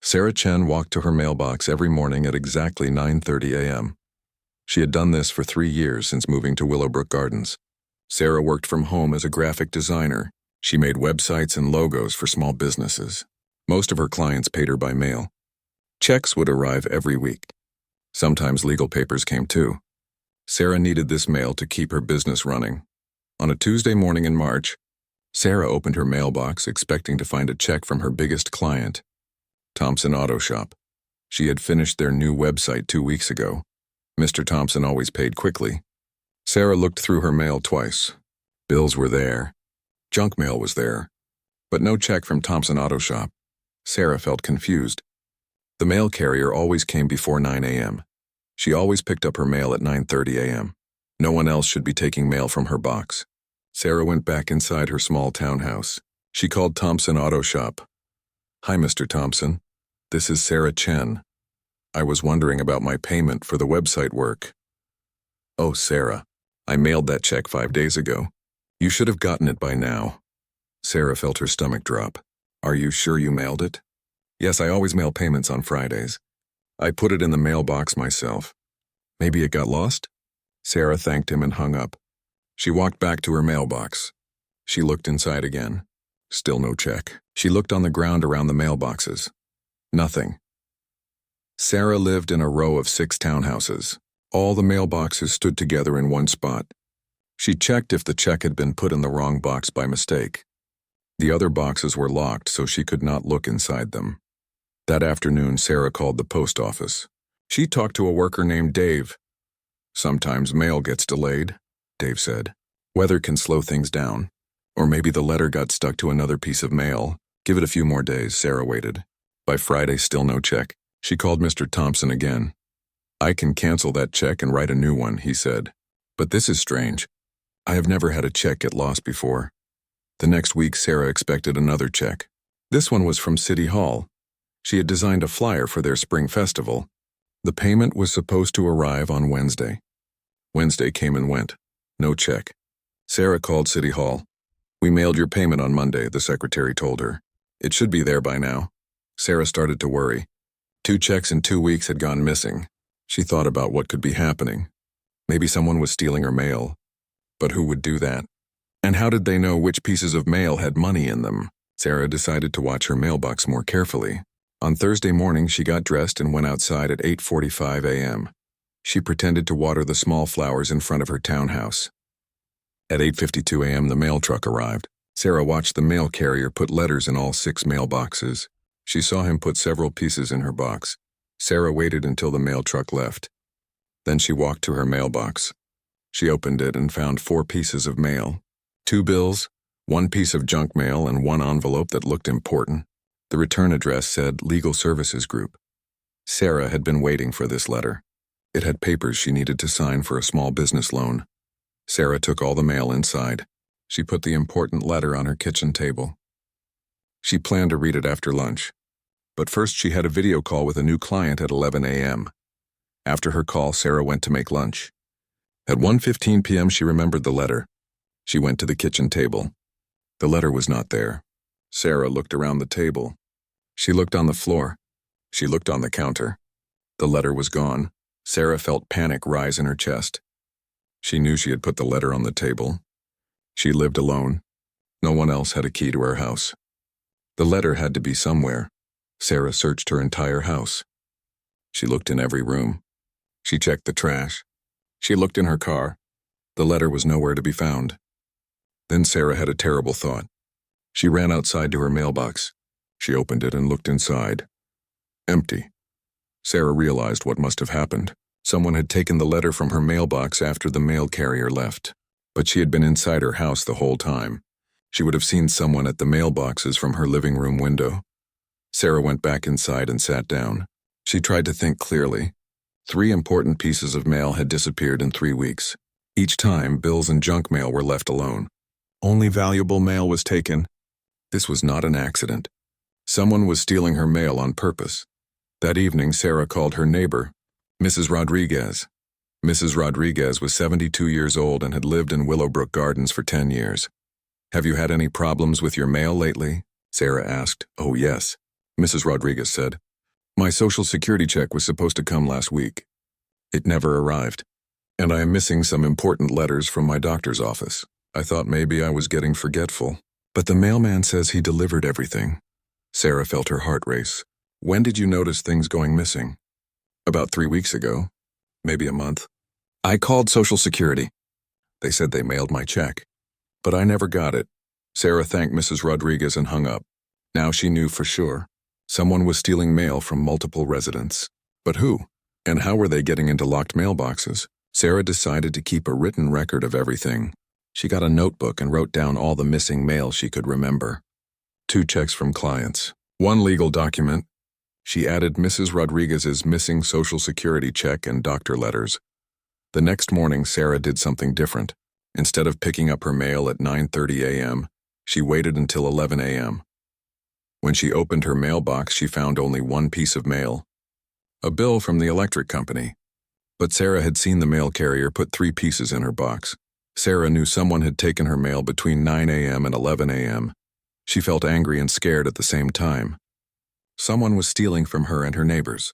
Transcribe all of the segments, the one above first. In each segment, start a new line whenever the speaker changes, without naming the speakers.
Sarah Chen walked to her mailbox every morning at exactly 9:30 a.m. She had done this for 3 years since moving to Willowbrook Gardens. Sarah worked from home as a graphic designer. She made websites and logos for small businesses. Most of her clients paid her by mail. Checks would arrive every week. Sometimes legal papers came too. Sarah needed this mail to keep her business running. On a Tuesday morning in March, Sarah opened her mailbox expecting to find a check from her biggest client, Thompson Auto Shop. She had finished their new website 2 weeks ago. Mr. Thompson always paid quickly. Sarah looked through her mail twice. Bills were there. Junk mail was there. But no check from Thompson Auto Shop. Sarah felt confused. The mail carrier always came before 9 a.m. She always picked up her mail at 9:30 a.m. No one else should be taking mail from her box. Sarah went back inside her small townhouse. She called Thompson Auto Shop. "Hi, Mr. Thompson. This is Sarah Chen. I was wondering about my payment for the website work." "Oh, Sarah, I mailed that check 5 days ago. You should have gotten it by now." Sarah felt her stomach drop. "Are you sure you mailed it?" "Yes, I always mail payments on Fridays. I put it in the mailbox myself." "Maybe it got lost?" Sarah thanked him and hung up. She walked back to her mailbox. She looked inside again. Still no check. She looked on the ground around the mailboxes. Nothing. Sarah lived in a row of 6 townhouses. All the mailboxes stood together in one spot. She checked if the check had been put in the wrong box by mistake. The other boxes were locked, so she could not look inside them. That afternoon, Sarah called the post office. She talked to a worker named Dave. "Sometimes mail gets delayed," Dave said. "Weather can slow things down. Or maybe the letter got stuck to another piece of mail. Give it a few more days." Sarah waited. By Friday, still no check. She called Mr. Thompson again. "I can cancel that check and write a new one," he said. "But this is strange. I have never had a check get lost before." The next week, Sarah expected another check. This one was from City Hall. She had designed a flyer for their spring festival. The payment was supposed to arrive on Wednesday. Wednesday came and went. No check. Sarah called City Hall. "We mailed your payment on Monday," the secretary told her. "It should be there by now." Sarah started to worry. 2 checks in 2 weeks had gone missing. She thought about what could be happening. Maybe someone was stealing her mail. But who would do that? And how did they know which pieces of mail had money in them? Sarah decided to watch her mailbox more carefully. On Thursday morning, she got dressed and went outside at 8:45 a.m. She pretended to water the small flowers in front of her townhouse. At 8:52 a.m., the mail truck arrived. Sarah watched the mail carrier put letters in all 6 mailboxes. She saw him put several pieces in her box. Sarah waited until the mail truck left. Then she walked to her mailbox. She opened it and found 4 pieces of mail. 2 bills, 1 piece of junk mail, and 1 envelope that looked important. The return address said Legal Services Group. Sarah had been waiting for this letter. It had papers she needed to sign for a small business loan. Sarah took all the mail inside. She put the important letter on her kitchen table. She planned to read it after lunch. But first she had a video call with a new client at 11 a.m. After her call, Sarah went to make lunch. At 1:15 p.m. she remembered the letter. She went to the kitchen table. The letter was not there. Sarah looked around the table. She looked on the floor. She looked on the counter. The letter was gone. Sarah felt panic rise in her chest. She knew she had put the letter on the table. She lived alone. No one else had a key to her house. The letter had to be somewhere. Sarah searched her entire house. She looked in every room. She checked the trash. She looked in her car. The letter was nowhere to be found. Then Sarah had a terrible thought. She ran outside to her mailbox. She opened it and looked inside. Empty. Sarah realized what must have happened. Someone had taken the letter from her mailbox after the mail carrier left. But she had been inside her house the whole time. She would have seen someone at the mailboxes from her living room window. Sarah went back inside and sat down. She tried to think clearly. 3 important pieces of mail had disappeared in 3 weeks. Each time, bills and junk mail were left alone. Only valuable mail was taken. This was not an accident. Someone was stealing her mail on purpose. That evening, Sarah called her neighbor, Mrs. Rodriguez. Mrs. Rodriguez was 72 years old and had lived in Willowbrook Gardens for 10 years. "Have you had any problems with your mail lately?" Sarah asked. "Oh, yes," Mrs. Rodriguez said. My Social Security check was supposed to come last week. It never arrived. And I am missing some important letters from my doctor's office. I thought maybe I was getting forgetful. But the mailman says he delivered everything. Sarah felt her heart race. When did you notice things going missing? About 3 weeks ago. Maybe a month. I called Social Security. They said they mailed my check. But I never got it. Sarah thanked Mrs. Rodriguez and hung up. Now she knew for sure. Someone was stealing mail from multiple residents. But who? And how were they getting into locked mailboxes? Sarah decided to keep a written record of everything. She got a notebook and wrote down all the missing mail she could remember. 2 checks from clients. 1 legal document. She added Mrs. Rodriguez's missing Social Security check and doctor letters. The next morning, Sarah did something different. Instead of picking up her mail at 9:30 a.m., she waited until 11 a.m. When she opened her mailbox, she found only 1 piece of mail. A bill from the electric company. But Sarah had seen the mail carrier put 3 pieces in her box. Sarah knew someone had taken her mail between 9 a.m. and 11 a.m. She felt angry and scared at the same time. Someone was stealing from her and her neighbors.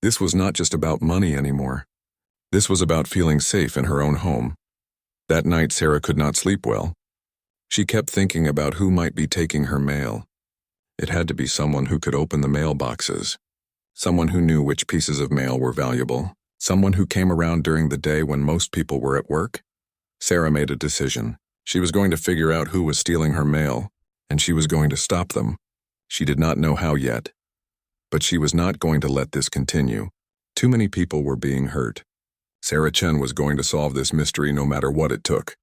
This was not just about money anymore. This was about feeling safe in her own home. That night, Sarah could not sleep well. She kept thinking about who might be taking her mail. It had to be someone who could open the mailboxes. Someone who knew which pieces of mail were valuable. Someone who came around during the day when most people were at work. Sarah made a decision. She was going to figure out who was stealing her mail, and she was going to stop them. She did not know how yet. But she was not going to let this continue. Too many people were being hurt. Sarah Chen was going to solve this mystery no matter what it took.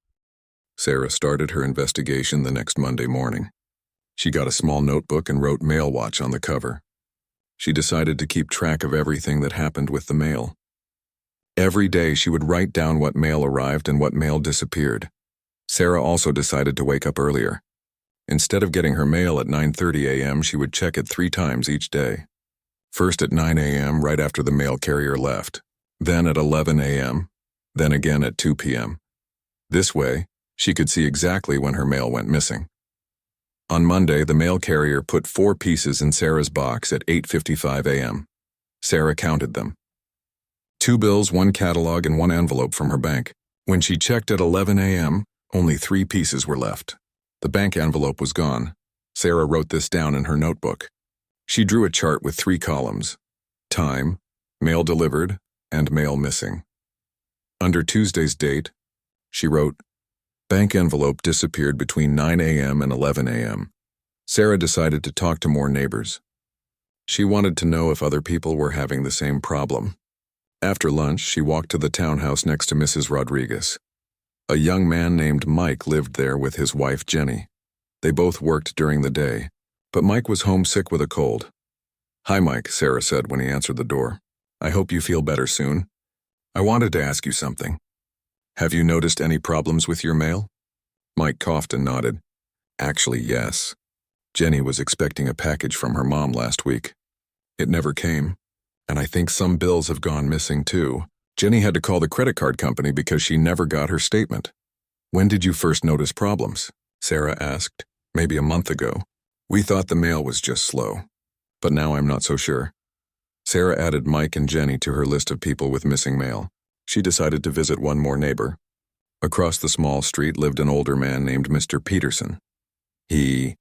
Sarah started her investigation the next Monday morning. She got a small notebook and wrote Mail Watch on the cover. She decided to keep track of everything that happened with the mail. Every day she would write down what mail arrived and what mail disappeared. Sarah also decided to wake up earlier. Instead of getting her mail at 9:30 a.m., she would check it 3 times each day. First at 9 a.m. right after the mail carrier left, then at 11 a.m., then again at 2 p.m. This way, she could see exactly when her mail went missing. On Monday, the mail carrier put 4 pieces in Sarah's box at 8:55 a.m. Sarah counted them. 2 bills, 1 catalog, and 1 envelope from her bank. When she checked at 11 a.m., only 3 pieces were left. The bank envelope was gone. Sarah wrote this down in her notebook. She drew a chart with 3 columns: time, mail delivered, and mail missing. Under Tuesday's date, she wrote, bank envelope disappeared between 9 a.m. and 11 a.m. Sarah decided to talk to more neighbors. She wanted to know if other people were having the same problem. After lunch, she walked to the townhouse next to Mrs. Rodriguez. A young man named Mike lived there with his wife, Jenny. They both worked during the day, but Mike was homesick with a cold. "Hi, Mike," Sarah said when he answered the door. "I hope you feel better soon. I wanted to ask you something. Have you noticed any problems with your mail?" Mike coughed and nodded. "Actually, yes. Jenny was expecting a package from her mom last week. It never came, and I think some bills have gone missing too. Jenny had to call the credit card company because she never got her statement." "When did you first notice problems?" Sarah asked. "Maybe a month ago. We thought the mail was just slow, but now I'm not so sure." Sarah added Mike and Jenny to her list of people with missing mail. She decided to visit one more neighbor. Across the small street lived an older man named Mr. Peterson. He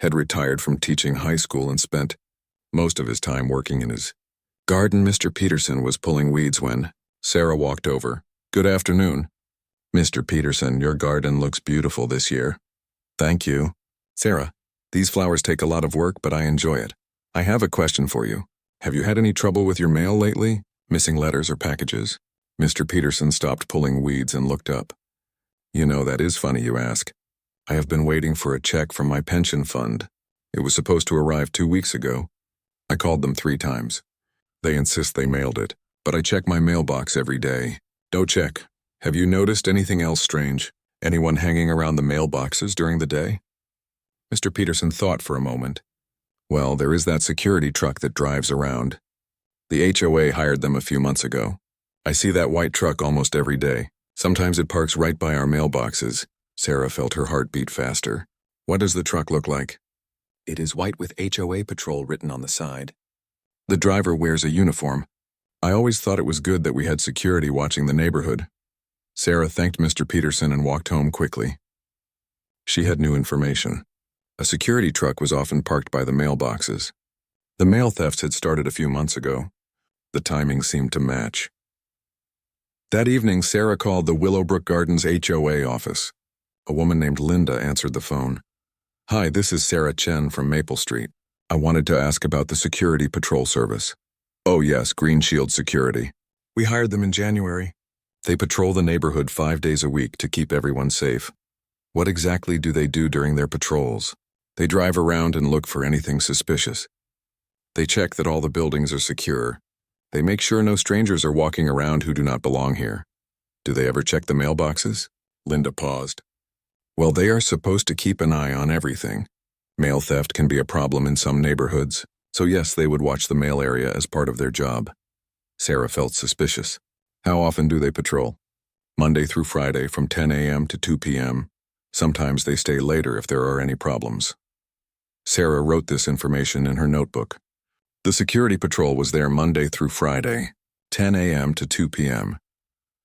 had retired from teaching high school and spent most of his time working in his garden. Mr. Peterson was pulling weeds when Sarah walked over. "Good afternoon." "Mr. Peterson, your garden looks beautiful this year." "Thank you." "Sarah, these flowers take a lot of work, but I enjoy it. I have a question for you. Have you had any trouble with your mail lately? Missing letters or packages?" Mr. Peterson stopped pulling weeds and looked up. "You know, that is funny you ask. I have been waiting for a check from my pension fund. It was supposed to arrive 2 weeks ago. I called them 3 times. They insist they mailed it, but I check my mailbox every day. Don't check. Have you noticed anything else strange? Anyone hanging around the mailboxes during the day?" Mr. Peterson thought for a moment. "Well, there is that security truck that drives around. The HOA hired them a few months ago. I see that white truck almost every day. Sometimes it parks right by our mailboxes." Sarah felt her heart beat faster. "What does the truck look like?" "It is white with HOA-Patrol written on the side." The driver wears a uniform. I always thought it was good that we had security watching the neighborhood. Sarah thanked Mr. Peterson and walked home quickly. She had new information. A security truck was often parked by the mailboxes. The mail thefts had started a few months ago. The timing seemed to match. That evening, Sarah called the Willowbrook Gardens HOA office. A woman named Linda answered the phone. "Hi, this is Sarah Chen from Maple Street. I wanted to ask about the security patrol service." "Oh yes, Green Shield Security. We hired them in January. They patrol the neighborhood 5 days a week to keep everyone safe." "What exactly do they do during their patrols?" "They drive around and look for anything suspicious. They check that all the buildings are secure. They make sure no strangers are walking around who do not belong here." "Do they ever check the mailboxes?" Linda paused. "Well, they are supposed to keep an eye on everything. Mail theft can be a problem in some neighborhoods, so yes, they would watch the mail area as part of their job." Sarah felt suspicious. "How often do they patrol?" "Monday through Friday from 10 a.m. to 2 p.m. Sometimes they stay later if there are any problems." Sarah wrote this information in her notebook. The security patrol was there Monday through Friday, 10 a.m. to 2 p.m.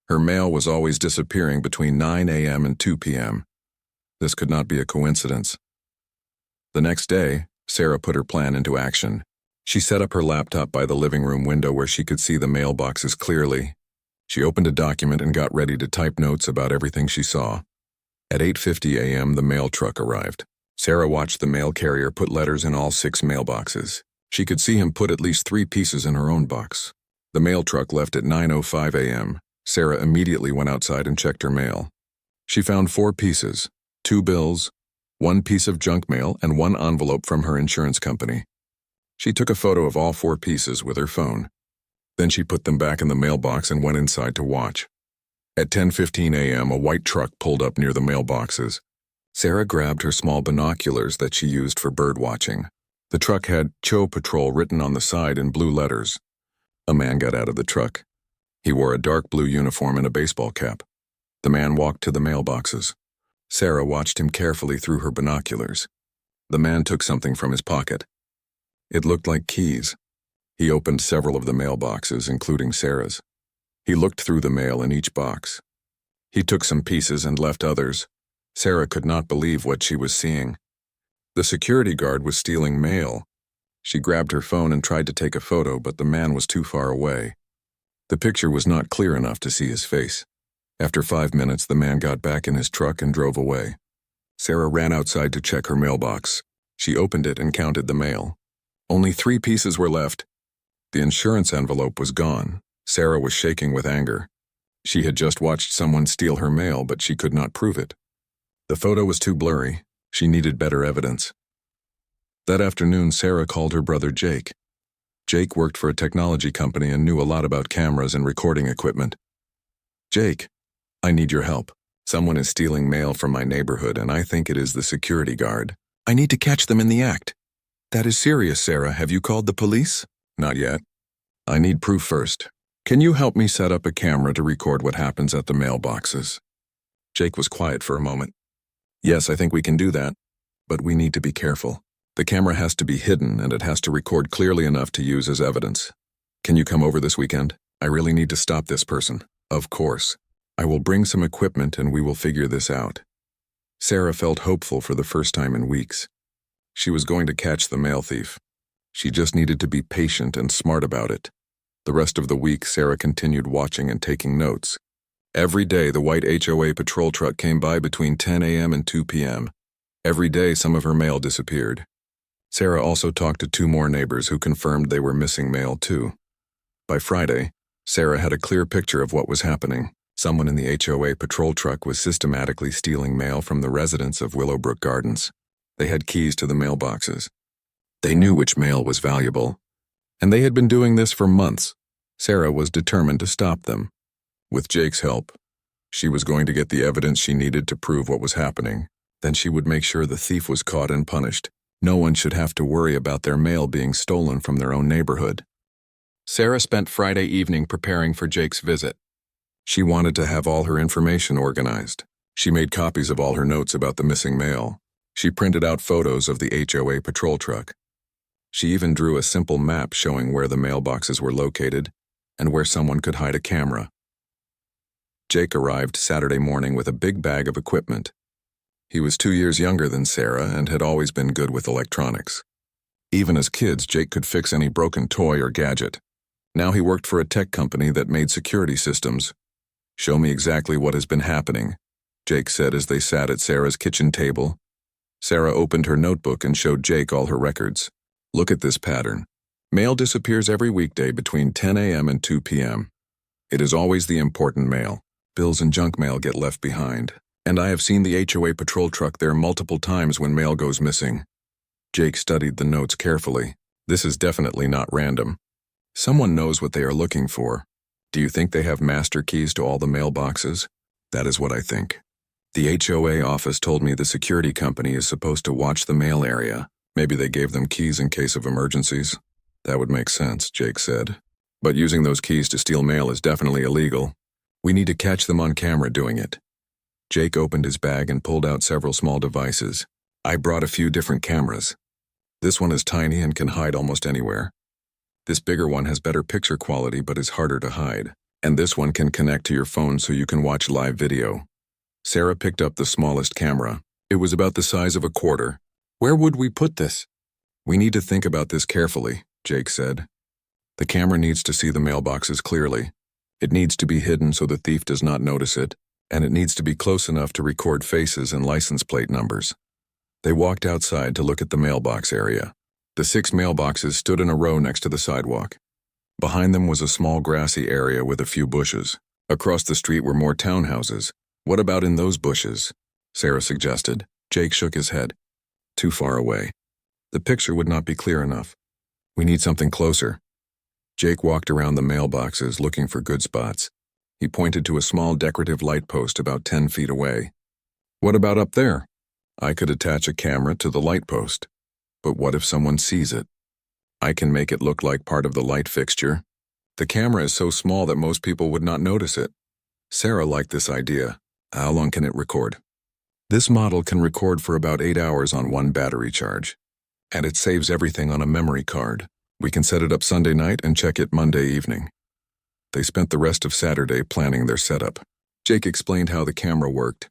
Her mail was always disappearing between 9 a.m. and 2 p.m. This could not be a coincidence. The next day, Sarah put her plan into action. She set up her laptop by the living room window where she could see the mailboxes clearly. She opened a document and got ready to type notes about everything she saw. At 8:50 a.m., the mail truck arrived. Sarah watched the mail carrier put letters in all 6 mailboxes. She could see him put at least 3 pieces in her own box. The mail truck left at 9:05 a.m. Sarah immediately went outside and checked her mail. She found 4 pieces, 2 bills, 1 piece of junk mail, and 1 envelope from her insurance company. She took a photo of all 4 pieces with her phone. Then she put them back in the mailbox and went inside to watch. At 10:15 a.m., a white truck pulled up near the mailboxes. Sarah grabbed her small binoculars that she used for bird watching. The truck had HOA-Patrol written on the side in blue letters. A man got out of the truck. He wore a dark blue uniform and a baseball cap. The man walked to the mailboxes. Sarah watched him carefully through her binoculars. The man took something from his pocket. It looked like keys. He opened several of the mailboxes, including Sarah's. He looked through the mail in each box. He took some pieces and left others. Sarah could not believe what she was seeing. The security guard was stealing mail. She grabbed her phone and tried to take a photo, but the man was too far away. The picture was not clear enough to see his face. After 5 minutes, the man got back in his truck and drove away. Sarah ran outside to check her mailbox. She opened it and counted the mail. Only 3 pieces were left. The insurance envelope was gone. Sarah was shaking with anger. She had just watched someone steal her mail, but she could not prove it. The photo was too blurry. She needed better evidence. That afternoon, Sarah called her brother Jake. Jake worked for a technology company and knew a lot about cameras and recording equipment. "Jake, I need your help. Someone is stealing mail from my neighborhood, and I think it is the security guard. I need to catch them in the act." "That is serious, Sarah. Have you called the police?" "Not yet. I need proof first. Can you help me set up a camera to record what happens at the mailboxes?" Jake was quiet for a moment. "Yes, I think we can do that, but we need to be careful. The camera has to be hidden and it has to record clearly enough to use as evidence. Can you come over this weekend? I really need to stop this person." "Of course. I will bring some equipment and we will figure this out." Sarah felt hopeful for the first time in weeks. She was going to catch the mail thief. She just needed to be patient and smart about it. The rest of the week, Sarah continued watching and taking notes. Every day, the white HOA patrol truck came by between 10 a.m. and 2 p.m. Every day, some of her mail disappeared. Sarah also talked to 2 more neighbors who confirmed they were missing mail too. By Friday, Sarah had a clear picture of what was happening. Someone in the HOA patrol truck was systematically stealing mail from the residents of Willowbrook Gardens. They had keys to the mailboxes. They knew which mail was valuable, and they had been doing this for months. Sarah was determined to stop them. With Jake's help, she was going to get the evidence she needed to prove what was happening. Then she would make sure the thief was caught and punished. No one should have to worry about their mail being stolen from their own neighborhood. Sarah spent Friday evening preparing for Jake's visit. She wanted to have all her information organized. She made copies of all her notes about the missing mail. She printed out photos of the HOA patrol truck. She even drew a simple map showing where the mailboxes were located and where someone could hide a camera. Jake arrived Saturday morning with a big bag of equipment. He was 2 years younger than Sarah and had always been good with electronics. Even as kids, Jake could fix any broken toy or gadget. Now he worked for a tech company that made security systems. "Show me exactly what has been happening," Jake said as they sat at Sarah's kitchen table. Sarah opened her notebook and showed Jake all her records. "Look at this pattern. Mail disappears every weekday between 10 a.m. and 2 p.m. It is always the important mail. Bills and junk mail get left behind. And I have seen the HOA-Patrol truck there multiple times when mail goes missing." Jake studied the notes carefully. "This is definitely not random. Someone knows what they are looking for. Do you think they have master keys to all the mailboxes?" "That is what I think. The HOA office told me the security company is supposed to watch the mail area. Maybe they gave them keys in case of emergencies." "That would make sense," Jake said. "But using those keys to steal mail is definitely illegal. We need to catch them on camera doing it." Jake opened his bag and pulled out several small devices. "I brought a few different cameras. This one is tiny and can hide almost anywhere. This bigger one has better picture quality but is harder to hide. And this one can connect to your phone so you can watch live video." Sarah picked up the smallest camera. It was about the size of a quarter. "Where would we put this?" "We need to think about this carefully," Jake said. "The camera needs to see the mailboxes clearly. It needs to be hidden so the thief does not notice it, and it needs to be close enough to record faces and license plate numbers." They walked outside to look at the mailbox area. The 6 mailboxes stood in a row next to the sidewalk. Behind them was a small grassy area with a few bushes. Across the street were more townhouses. "What about in those bushes?" Sarah suggested. Jake shook his head. "Too far away. The picture would not be clear enough. We need something closer." Jake walked around the mailboxes looking for good spots. He pointed to a small decorative light post about 10 feet away. "What about up there?" "I could attach a camera to the light post. But what if someone sees it? I can make it look like part of the light fixture. The camera is so small that most people would not notice it." Sarah liked this idea. "How long can it record?" "This model can record for about 8 hours on one battery charge. And it saves everything on a memory card. We can set it up Sunday night and check it Monday evening." They spent the rest of Saturday planning their setup. Jake explained how the camera worked.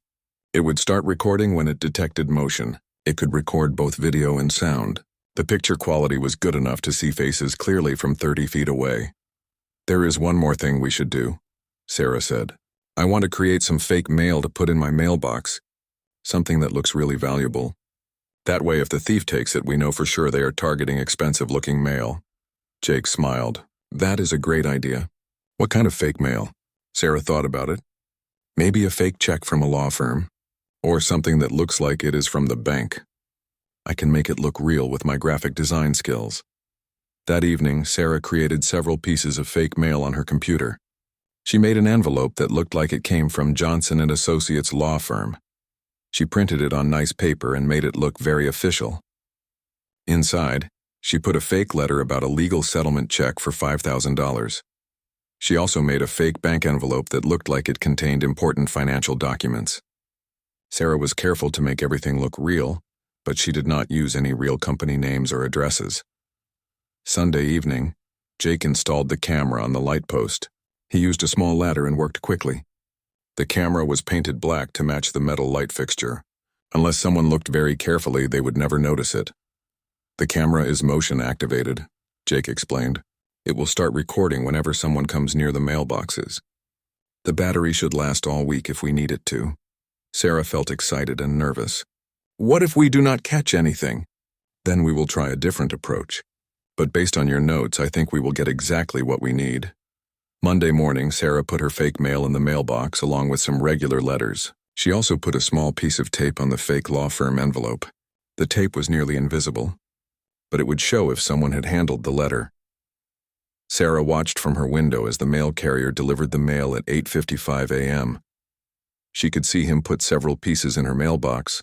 It would start recording when it detected motion. It could record both video and sound. The picture quality was good enough to see faces clearly from 30 feet away. "There is one more thing we should do," Sarah said. "I want to create some fake mail to put in my mailbox. Something that looks really valuable. That way if the thief takes it, we know for sure they are targeting expensive-looking mail." Jake smiled. "That is a great idea." "What kind of fake mail?" Sarah thought about it. "Maybe a fake check from a law firm. Or something that looks like it is from the bank. I can make it look real with my graphic design skills." That evening, Sarah created several pieces of fake mail on her computer. She made an envelope that looked like it came from Johnson & Associates law firm. She printed it on nice paper and made it look very official. Inside, she put a fake letter about a legal settlement check for $5,000. She also made a fake bank envelope that looked like it contained important financial documents. Sarah was careful to make everything look real, but she did not use any real company names or addresses. Sunday evening, Jake installed the camera on the light post. He used a small ladder and worked quickly. The camera was painted black to match the metal light fixture. Unless someone looked very carefully, they would never notice it. "The camera is motion activated," Jake explained. "It will start recording whenever someone comes near the mailboxes. The battery should last all week if we need it to." Sarah felt excited and nervous. "What if we do not catch anything?" "Then we will try a different approach. But based on your notes, I think we will get exactly what we need." Monday morning, Sarah put her fake mail in the mailbox along with some regular letters. She also put a small piece of tape on the fake law firm envelope. The tape was nearly invisible, but it would show if someone had handled the letter. Sarah watched from her window as the mail carrier delivered the mail at 8:55 a.m. She could see him put several pieces in her mailbox,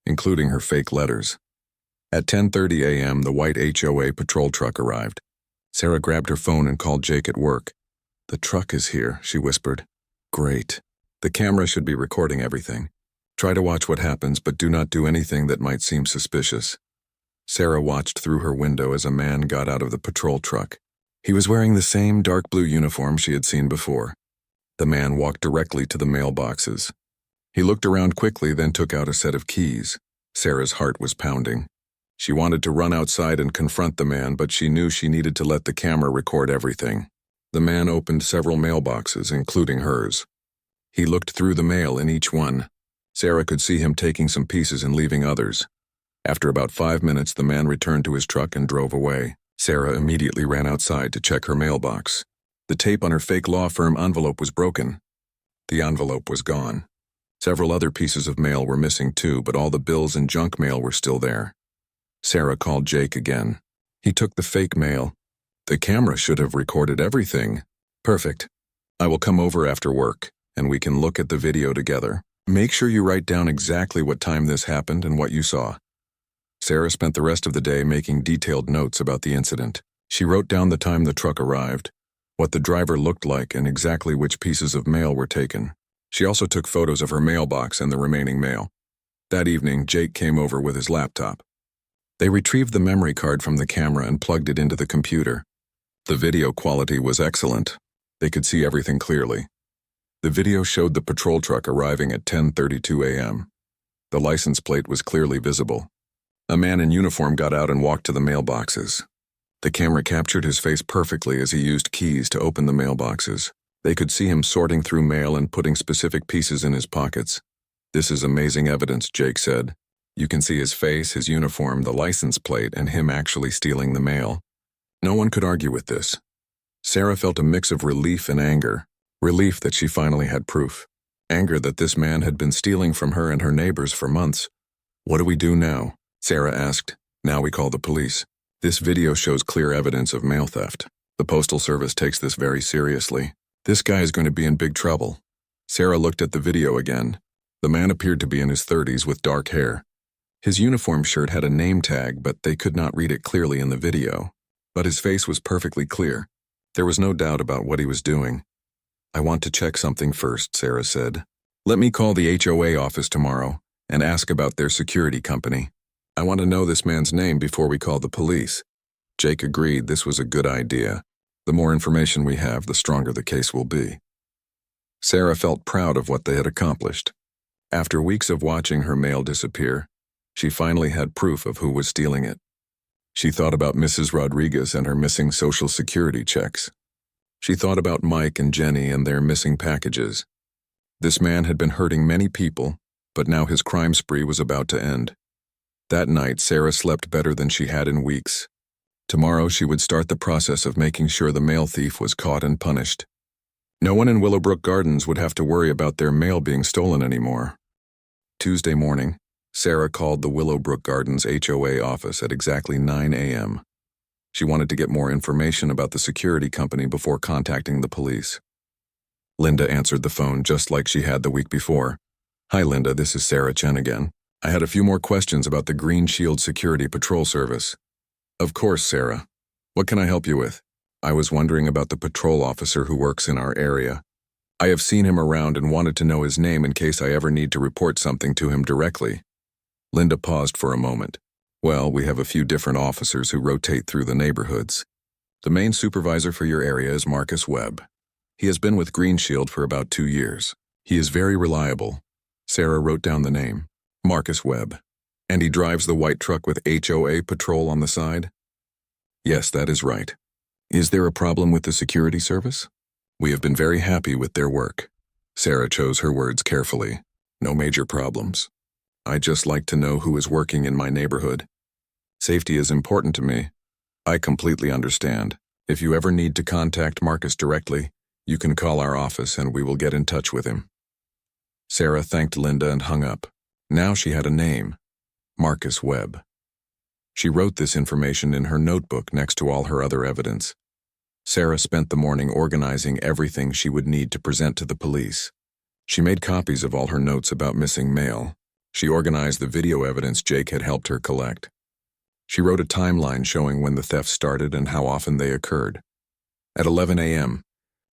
including her fake letters. At 10:30 a.m., the white HOA-Patrol truck arrived. Sarah grabbed her phone and called Jake at work. "The truck is here," she whispered. "Great. The camera should be recording everything. Try to watch what happens, but do not do anything that might seem suspicious." Sarah watched through her window as a man got out of the patrol truck. He was wearing the same dark blue uniform she had seen before. The man walked directly to the mailboxes. He looked around quickly, then took out a set of keys. Sarah's heart was pounding. She wanted to run outside and confront the man, but she knew she needed to let the camera record everything. The man opened several mailboxes, including hers. He looked through the mail in each one. Sarah could see him taking some pieces and leaving others. After about 5 minutes, the man returned to his truck and drove away. Sarah immediately ran outside to check her mailbox. The tape on her fake law firm envelope was broken. The envelope was gone. Several other pieces of mail were missing too, but all the bills and junk mail were still there. Sarah called Jake again. He took the fake mail. The camera should have recorded everything. Perfect. I will come over after work, and we can look at the video together. Make sure you write down exactly what time this happened and what you saw. Sarah spent the rest of the day making detailed notes about the incident. She wrote down the time the truck arrived, what the driver looked like, and exactly which pieces of mail were taken. She also took photos of her mailbox and the remaining mail. That evening, Jake came over with his laptop. They retrieved the memory card from the camera and plugged it into the computer. The video quality was excellent. They could see everything clearly. The video showed the patrol truck arriving at 10:32 a.m. The license plate was clearly visible. A man in uniform got out and walked to the mailboxes. The camera captured his face perfectly as he used keys to open the mailboxes. They could see him sorting through mail and putting specific pieces in his pockets. "This is amazing evidence," Jake said. "You can see his face, his uniform, the license plate, and him actually stealing the mail." No one could argue with this. Sarah felt a mix of relief and anger. Relief that she finally had proof. Anger that this man had been stealing from her and her neighbors for months. "What do we do now?" Sarah asked. "Now we call the police. This video shows clear evidence of mail theft. The Postal Service takes this very seriously. This guy is going to be in big trouble." Sarah looked at the video again. The man appeared to be in his 30s with dark hair. His uniform shirt had a name tag, but they could not read it clearly in the video. But his face was perfectly clear. There was no doubt about what he was doing. "I want to check something first," Sarah said. "Let me call the HOA office tomorrow and ask about their security company. I want to know this man's name before we call the police." Jake agreed this was a good idea. The more information we have, the stronger the case will be. Sarah felt proud of what they had accomplished. After weeks of watching her mail disappear, she finally had proof of who was stealing it. She thought about Mrs. Rodriguez and her missing Social Security checks. She thought about Mike and Jenny and their missing packages. This man had been hurting many people, but now his crime spree was about to end. That night, Sarah slept better than she had in weeks. Tomorrow, she would start the process of making sure the mail thief was caught and punished. No one in Willowbrook Gardens would have to worry about their mail being stolen anymore. Tuesday morning, Sarah called the Willowbrook Gardens HOA office at exactly 9 a.m. She wanted to get more information about the security company before contacting the police. Linda answered the phone just like she had the week before. "Hi, Linda, this is Sarah Chen again. I had a few more questions about the Green Shield Security Patrol Service." "Of course, Sarah. What can I help you with?" "I was wondering about the patrol officer who works in our area. I have seen him around and wanted to know his name in case I ever need to report something to him directly." Linda paused for a moment. "Well, we have a few different officers who rotate through the neighborhoods. The main supervisor for your area is Marcus Webb. He has been with Green Shield for about 2 years. He is very reliable." Sarah wrote down the name. "Marcus Webb. And he drives the white truck with HOA-Patrol on the side?" "Yes, that is right." "Is there a problem with the security service?" "We have been very happy with their work." Sarah chose her words carefully. "No major problems. I just like to know who is working in my neighborhood. Safety is important to me." "I completely understand. If you ever need to contact Marcus directly, you can call our office and we will get in touch with him." Sarah thanked Linda and hung up. Now she had a name. Marcus Webb. She wrote this information in her notebook next to all her other evidence. Sarah spent the morning organizing everything she would need to present to the police. She made copies of all her notes about missing mail. She organized the video evidence Jake had helped her collect. She wrote a timeline showing when the thefts started and how often they occurred. At 11 a.m.,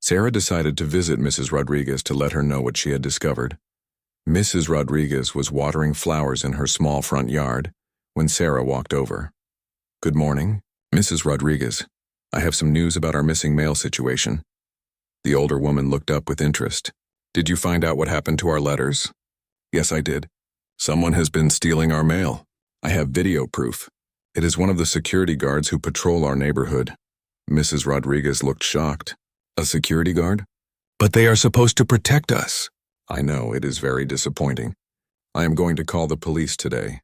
Sarah decided to visit Mrs. Rodriguez to let her know what she had discovered. Mrs. Rodriguez was watering flowers in her small front yard when Sarah walked over. Good morning, Mrs. Rodriguez. I have some news about our missing mail situation. The older woman looked up with interest. Did you find out what happened to our letters? Yes, I did. Someone has been stealing our mail. I have video proof. It is one of the security guards who patrol our neighborhood. Mrs. Rodriguez looked shocked. A security guard? But they are supposed to protect us. I know, it is very disappointing. I am going to call the police today.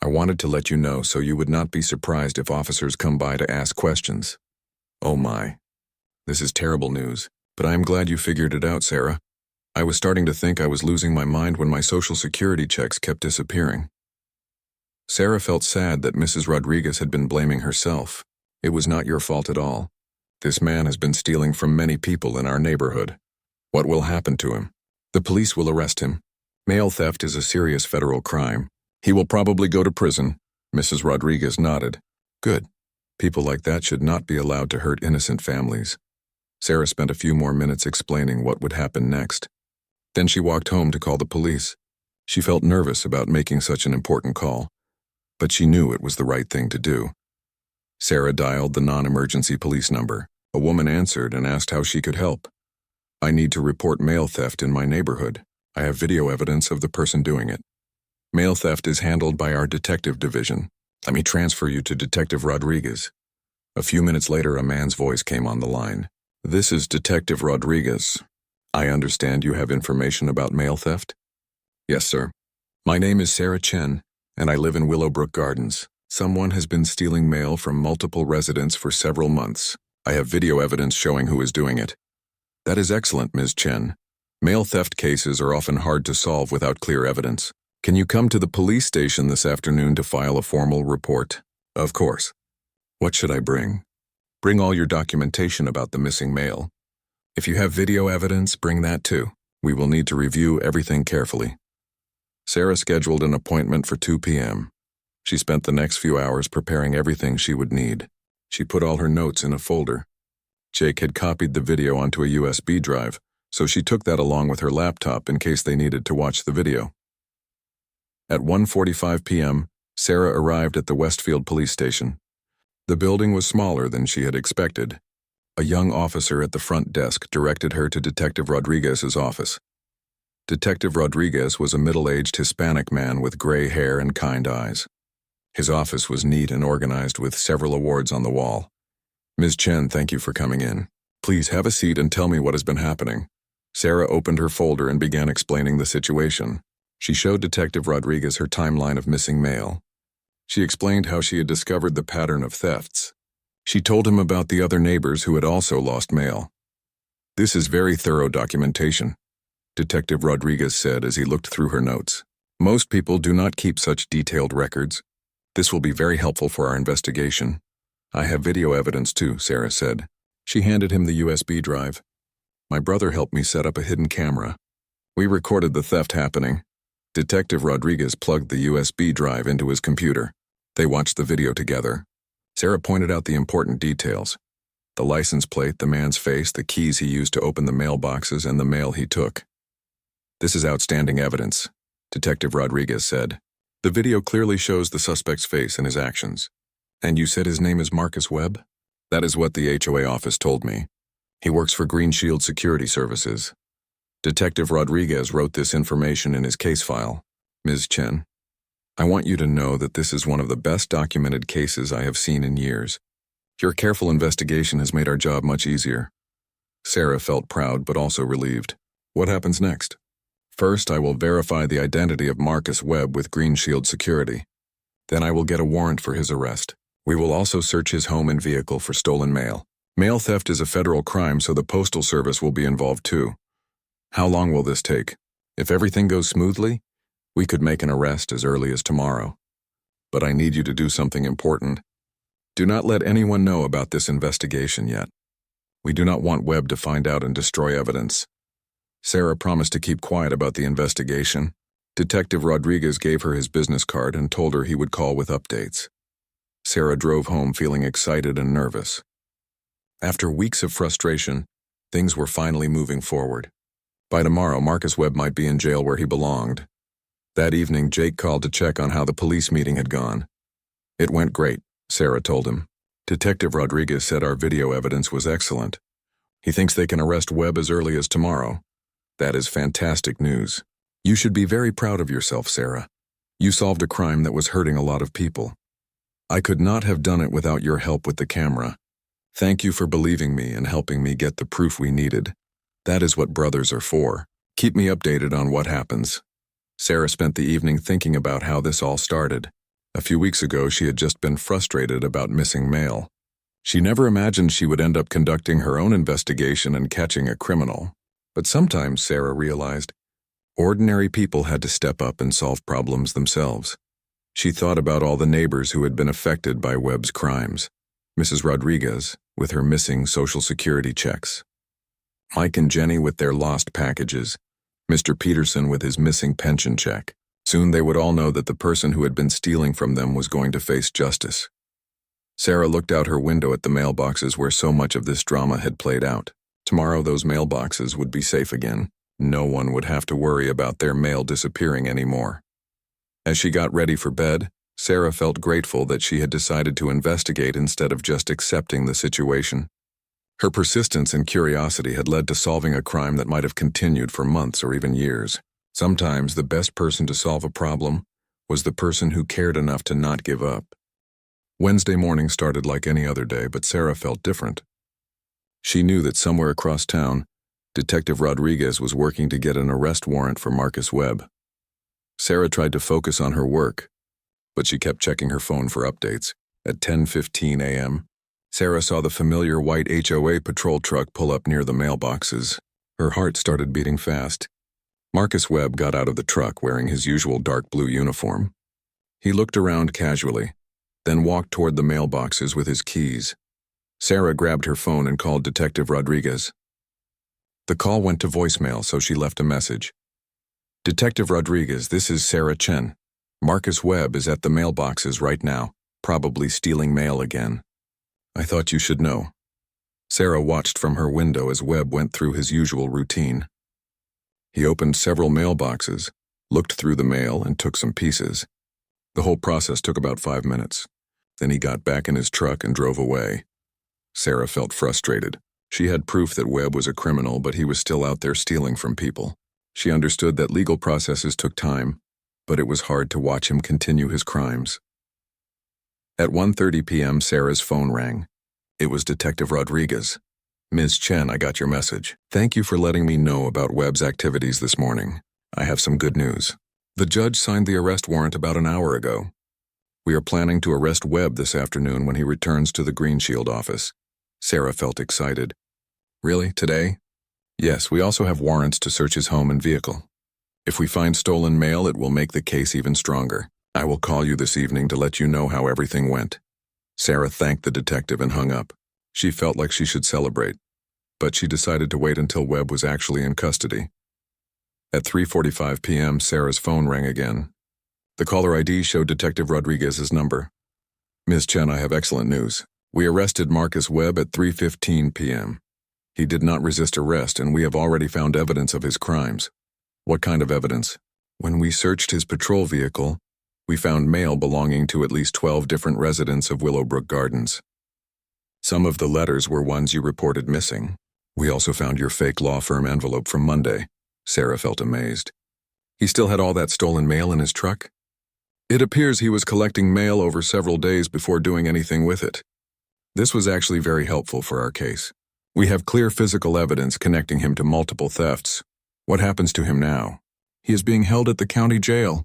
I wanted to let you know so you would not be surprised if officers come by to ask questions. Oh my. This is terrible news, but I am glad you figured it out, Sarah. I was starting to think I was losing my mind when my Social Security checks kept disappearing. Sarah felt sad that Mrs. Rodriguez had been blaming herself. It was not your fault at all. This man has been stealing from many people in our neighborhood. What will happen to him? The police will arrest him. Mail theft is a serious federal crime. He will probably go to prison. Mrs. Rodriguez nodded. Good. People like that should not be allowed to hurt innocent families. Sarah spent a few more minutes explaining what would happen next. Then she walked home to call the police. She felt nervous about making such an important call, but she knew it was the right thing to do. Sarah dialed the non-emergency police number. A woman answered and asked how she could help. I need to report mail theft in my neighborhood. I have video evidence of the person doing it. Mail theft is handled by our detective division. Let me transfer you to Detective Rodriguez. A few minutes later, a man's voice came on the line. This is Detective Rodriguez. I understand you have information about mail theft? Yes, sir. My name is Sarah Chen, and I live in Willowbrook Gardens. Someone has been stealing mail from multiple residents for several months. I have video evidence showing who is doing it. That is excellent, Ms. Chen. Mail theft cases are often hard to solve without clear evidence. Can you come to the police station this afternoon to file a formal report? Of course. What should I bring? Bring all your documentation about the missing mail. If you have video evidence, bring that too. We will need to review everything carefully. Sarah scheduled an appointment for 2 p.m. She spent the next few hours preparing everything she would need. She put all her notes in a folder. Jake had copied the video onto a USB drive, so she took that along with her laptop in case they needed to watch the video. At 1:45 p.m., Sarah arrived at the Westfield police station. The building was smaller than she had expected. A young officer at the front desk directed her to Detective Rodriguez's office. Detective Rodriguez was a middle-aged Hispanic man with gray hair and kind eyes. His office was neat and organized with several awards on the wall. Ms. Chen, thank you for coming in. Please have a seat and tell me what has been happening. Sarah opened her folder and began explaining the situation. She showed Detective Rodriguez her timeline of missing mail. She explained how she had discovered the pattern of thefts. She told him about the other neighbors who had also lost mail. This is very thorough documentation, Detective Rodriguez said as he looked through her notes. Most people do not keep such detailed records. This will be very helpful for our investigation. I have video evidence too, Sarah said. She handed him the USB drive. My brother helped me set up a hidden camera. We recorded the theft happening. Detective Rodriguez plugged the USB drive into his computer. They watched the video together. Sarah pointed out the important details. The license plate, the man's face, the keys he used to open the mailboxes, and the mail he took. This is outstanding evidence, Detective Rodriguez said. The video clearly shows the suspect's face and his actions. And you said his name is Marcus Webb? That is what the HOA office told me. He works for Green Shield Security Services. Detective Rodriguez wrote this information in his case file. Ms. Chen, I want you to know that this is one of the best documented cases I have seen in years. Your careful investigation has made our job much easier. Sarah felt proud but also relieved. What happens next? First, I will verify the identity of Marcus Webb with Green Shield Security. Then I will get a warrant for his arrest. We will also search his home and vehicle for stolen mail. Mail theft is a federal crime, so the Postal Service will be involved too. How long will this take? If everything goes smoothly, we could make an arrest as early as tomorrow. But I need you to do something important. Do not let anyone know about this investigation yet. We do not want Webb to find out and destroy evidence. Sarah promised to keep quiet about the investigation. Detective Rodriguez gave her his business card and told her he would call with updates. Sarah drove home feeling excited and nervous. After weeks of frustration, things were finally moving forward. By tomorrow, Marcus Webb might be in jail where he belonged. That evening, Jake called to check on how the police meeting had gone. It went great, Sarah told him. Detective Rodriguez said our video evidence was excellent. He thinks they can arrest Webb as early as tomorrow. That is fantastic news. You should be very proud of yourself, Sarah. You solved a crime that was hurting a lot of people. I could not have done it without your help with the camera. Thank you for believing me and helping me get the proof we needed. That is what brothers are for. Keep me updated on what happens. Sarah spent the evening thinking about how this all started. A few weeks ago, she had just been frustrated about missing mail. She never imagined she would end up conducting her own investigation and catching a criminal. But sometimes, Sarah realized, ordinary people had to step up and solve problems themselves. She thought about all the neighbors who had been affected by Webb's crimes. Mrs. Rodriguez, with her missing Social Security checks. Mike and Jenny with their lost packages. Mr. Peterson with his missing pension check. Soon they would all know that the person who had been stealing from them was going to face justice. Sarah looked out her window at the mailboxes where so much of this drama had played out. Tomorrow those mailboxes would be safe again. No one would have to worry about their mail disappearing anymore. As she got ready for bed, Sarah felt grateful that she had decided to investigate instead of just accepting the situation. Her persistence and curiosity had led to solving a crime that might have continued for months or even years. Sometimes the best person to solve a problem was the person who cared enough to not give up. Wednesday morning started like any other day, but Sarah felt different. She knew that somewhere across town, Detective Rodriguez was working to get an arrest warrant for Marcus Webb. Sarah tried to focus on her work, but she kept checking her phone for updates. At 10:15 a.m., Sarah saw the familiar white HOA-Patrol truck pull up near the mailboxes. Her heart started beating fast. Marcus Webb got out of the truck wearing his usual dark blue uniform. He looked around casually, then walked toward the mailboxes with his keys. Sarah grabbed her phone and called Detective Rodriguez. The call went to voicemail, so she left a message. Detective Rodriguez, this is Sarah Chen. Marcus Webb is at the mailboxes right now, probably stealing mail again. I thought you should know. Sarah watched from her window as Webb went through his usual routine. He opened several mailboxes, looked through the mail, and took some pieces. The whole process took about 5 minutes. Then he got back in his truck and drove away. Sarah felt frustrated. She had proof that Webb was a criminal, but he was still out there stealing from people. She understood that legal processes took time, but it was hard to watch him continue his crimes. At 1:30 p.m., Sarah's phone rang. It was Detective Rodriguez. Ms. Chen, I got your message. Thank you for letting me know about Webb's activities this morning. I have some good news. The judge signed the arrest warrant about an hour ago. We are planning to arrest Webb this afternoon when he returns to the Green Shield office. Sarah felt excited. Really? Today? Yes, we also have warrants to search his home and vehicle. If we find stolen mail, it will make the case even stronger. I will call you this evening to let you know how everything went. Sarah thanked the detective and hung up. She felt like she should celebrate, but she decided to wait until Webb was actually in custody. At 3:45 p.m., Sarah's phone rang again. The caller ID showed Detective Rodriguez's number. Ms. Chen, I have excellent news. We arrested Marcus Webb at 3:15 p.m. He did not resist arrest, and we have already found evidence of his crimes. What kind of evidence? When we searched his patrol vehicle, we found mail belonging to at least 12 different residents of Willowbrook Gardens. Some of the letters were ones you reported missing. We also found your fake law firm envelope from Monday. Sarah felt amazed. He still had all that stolen mail in his truck? It appears he was collecting mail over several days before doing anything with it. This was actually very helpful for our case. We have clear physical evidence connecting him to multiple thefts. What happens to him now? He is being held at the county jail.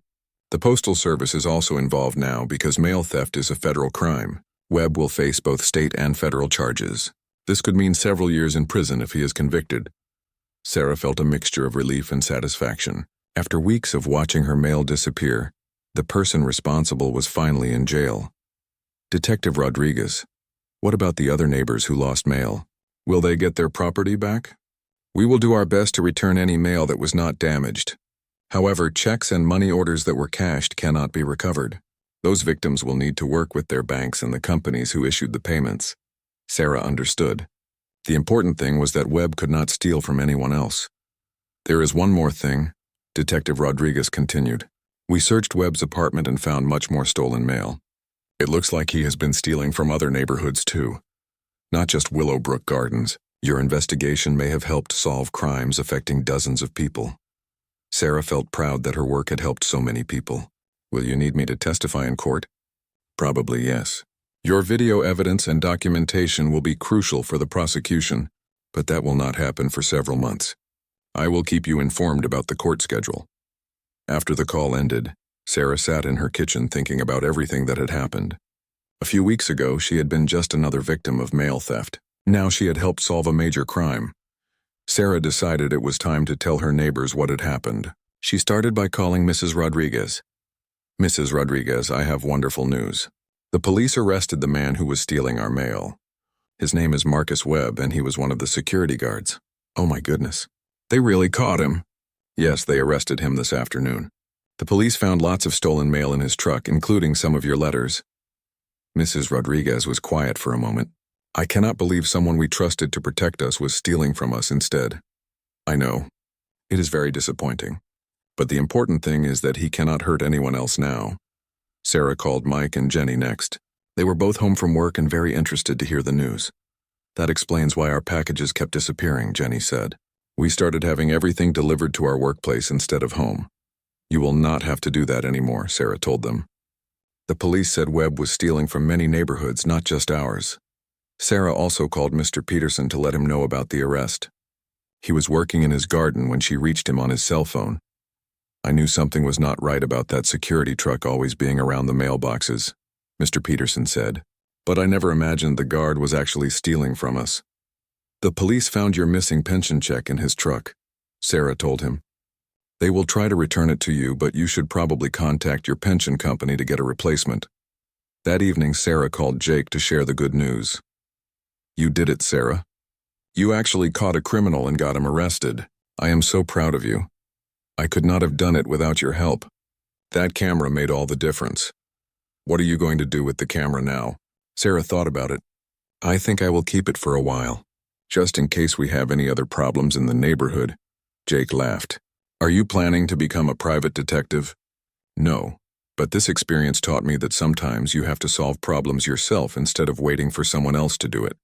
The Postal Service is also involved now because mail theft is a federal crime. Webb will face both state and federal charges. This could mean several years in prison if he is convicted. Sarah felt a mixture of relief and satisfaction. After weeks of watching her mail disappear, the person responsible was finally in jail. Detective Rodriguez, what about the other neighbors who lost mail? Will they get their property back? We will do our best to return any mail that was not damaged. However, checks and money orders that were cashed cannot be recovered. Those victims will need to work with their banks and the companies who issued the payments. Sarah understood. The important thing was that Webb could not steal from anyone else. There is one more thing, Detective Rodriguez continued. We searched Webb's apartment and found much more stolen mail. It looks like he has been stealing from other neighborhoods too, not just Willowbrook Gardens. Your investigation may have helped solve crimes affecting dozens of people. Sarah felt proud that her work had helped so many people. Will you need me to testify in court? Probably yes. Your video evidence and documentation will be crucial for the prosecution, but that will not happen for several months. I will keep you informed about the court schedule. After the call ended, Sarah sat in her kitchen thinking about everything that had happened. A few weeks ago, she had been just another victim of mail theft. Now she had helped solve a major crime. Sarah decided it was time to tell her neighbors what had happened. She started by calling Mrs. Rodriguez. Mrs. Rodriguez, I have wonderful news. The police arrested the man who was stealing our mail. His name is Marcus Webb, and he was one of the security guards. Oh my goodness. They really caught him. Yes, they arrested him this afternoon. The police found lots of stolen mail in his truck, including some of your letters. Mrs. Rodriguez was quiet for a moment. I cannot believe someone we trusted to protect us was stealing from us instead. I know. It is very disappointing. But the important thing is that he cannot hurt anyone else now. Sarah called Mike and Jenny next. They were both home from work and very interested to hear the news. That explains why our packages kept disappearing, Jenny said. We started having everything delivered to our workplace instead of home. You will not have to do that anymore, Sarah told them. The police said Webb was stealing from many neighborhoods, not just ours. Sarah also called Mr. Peterson to let him know about the arrest. He was working in his garden when she reached him on his cell phone. I knew something was not right about that security truck always being around the mailboxes, Mr. Peterson said, but I never imagined the guard was actually stealing from us. The police found your missing pension check in his truck, Sarah told him. They will try to return it to you, but you should probably contact your pension company to get a replacement. That evening, Sarah called Jake to share the good news. You did it, Sarah. You actually caught a criminal and got him arrested. I am so proud of you. I could not have done it without your help. That camera made all the difference. What are you going to do with the camera now? Sarah thought about it. I think I will keep it for a while, just in case we have any other problems in the neighborhood. Jake laughed. Are you planning to become a private detective? No, but this experience taught me that sometimes you have to solve problems yourself instead of waiting for someone else to do it.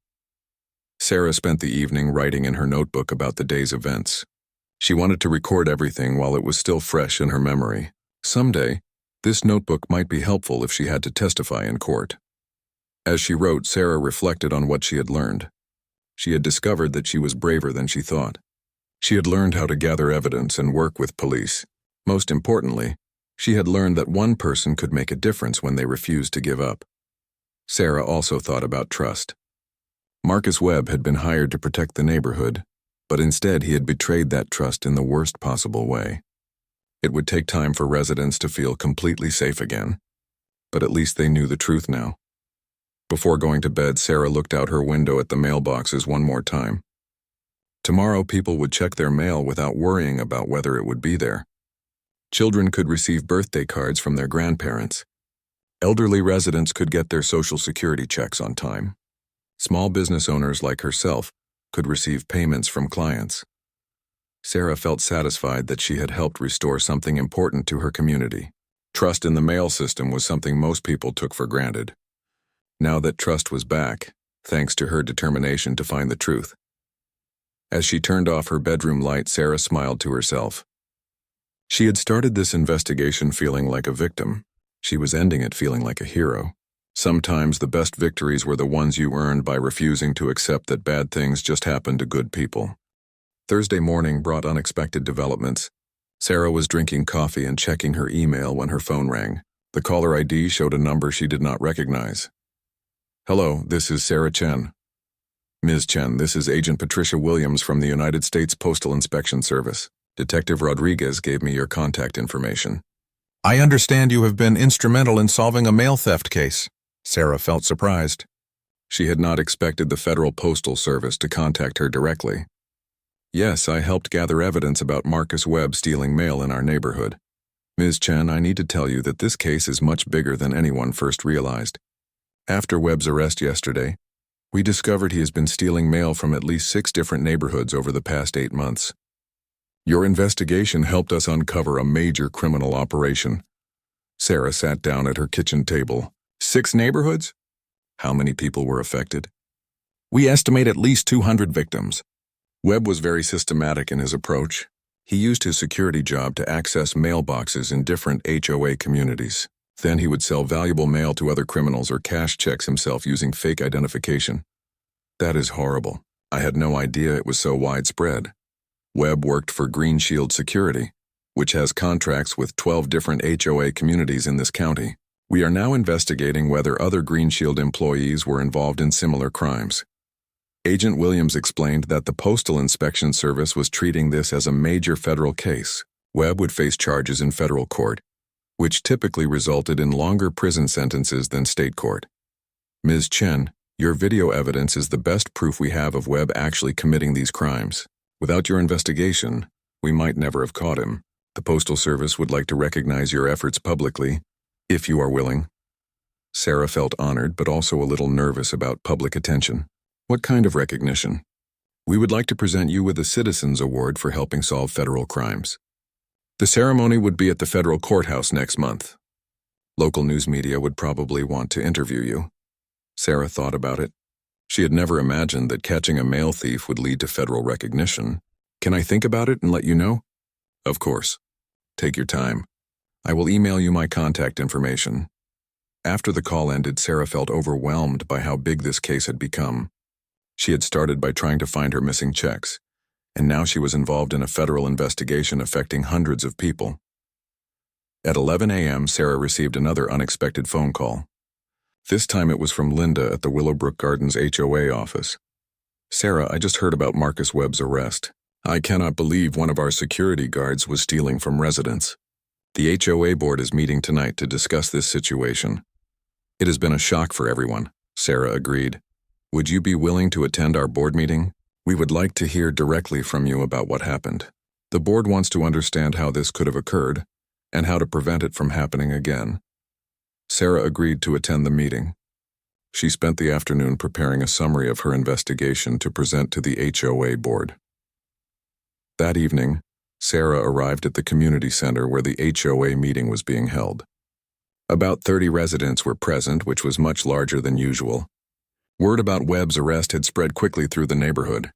Sarah spent the evening writing in her notebook about the day's events. She wanted to record everything while it was still fresh in her memory. Someday, this notebook might be helpful if she had to testify in court. As she wrote, Sarah reflected on what she had learned. She had discovered that she was braver than she thought. She had learned how to gather evidence and work with police. Most importantly, she had learned that one person could make a difference when they refused to give up. Sarah also thought about trust. Marcus Webb had been hired to protect the neighborhood, but instead he had betrayed that trust in the worst possible way. It would take time for residents to feel completely safe again, but at least they knew the truth now. Before going to bed, Sarah looked out her window at the mailboxes one more time. Tomorrow, people would check their mail without worrying about whether it would be there. Children could receive birthday cards from their grandparents. Elderly residents could get their Social Security checks on time. Small business owners like herself could receive payments from clients. Sarah felt satisfied that she had helped restore something important to her community. Trust in the mail system was something most people took for granted. Now that trust was back, thanks to her determination to find the truth. As she turned off her bedroom light, Sarah smiled to herself. She had started this investigation feeling like a victim. She was ending it feeling like a hero. Sometimes the best victories were the ones you earned by refusing to accept that bad things just happen to good people. Thursday morning brought unexpected developments. Sarah was drinking coffee and checking her email when her phone rang. The caller ID showed a number she did not recognize. Hello, this is Sarah Chen. Ms. Chen, this is Agent Patricia Williams from the United States Postal Inspection Service. Detective Rodriguez gave me your contact information. I understand you have been instrumental in solving a mail theft case. Sarah felt surprised. She had not expected the Federal Postal Service to contact her directly. Yes, I helped gather evidence about Marcus Webb stealing mail in our neighborhood. Ms. Chen, I need to tell you that this case is much bigger than anyone first realized. After Webb's arrest yesterday, we discovered he has been stealing mail from at least 6 different neighborhoods over the past 8 months. Your investigation helped us uncover a major criminal operation. Sarah sat down at her kitchen table, 6 neighborhoods? How many people were affected? We estimate at least 200 victims. Webb was very systematic in his approach. He used his security job to access mailboxes in different HOA communities. Then he would sell valuable mail to other criminals or cash checks himself using fake identification. That is horrible. I had no idea it was so widespread. Webb worked for Green Shield Security, which has contracts with 12 different HOA communities in this county. We are now investigating whether other Green Shield employees were involved in similar crimes. Agent Williams explained that the Postal Inspection Service was treating this as a major federal case. Webb would face charges in federal court, which typically resulted in longer prison sentences than state court. Ms. Chen, your video evidence is the best proof we have of Webb actually committing these crimes. Without your investigation, we might never have caught him. The Postal Service would like to recognize your efforts publicly, if you are willing. Sarah felt honored but also a little nervous about public attention. What kind of recognition? We would like to present you with a Citizens Award for helping solve federal crimes. The ceremony would be at the federal courthouse next month. Local news media would probably want to interview you. Sarah thought about it. She had never imagined that catching a mail thief would lead to federal recognition. Can I think about it and let you know? Of course. Take your time. I will email you my contact information. After the call ended, Sarah felt overwhelmed by how big this case had become. She had started by trying to find her missing checks, and now she was involved in a federal investigation affecting hundreds of people. At 11 a.m., Sarah received another unexpected phone call. This time it was from Linda at the Willowbrook Gardens HOA office. Sarah, I just heard about Marcus Webb's arrest. I cannot believe one of our security guards was stealing from residents. The HOA board is meeting tonight to discuss this situation. It has been a shock for everyone, Sarah agreed. Would you be willing to attend our board meeting? We would like to hear directly from you about what happened. The board wants to understand how this could have occurred and how to prevent it from happening again. Sarah agreed to attend the meeting. She spent the afternoon preparing a summary of her investigation to present to the HOA board. That evening, Sarah arrived at the community center where the HOA meeting was being held. About 30 residents were present, which was much larger than usual. Word about Webb's arrest had spread quickly through the neighborhood.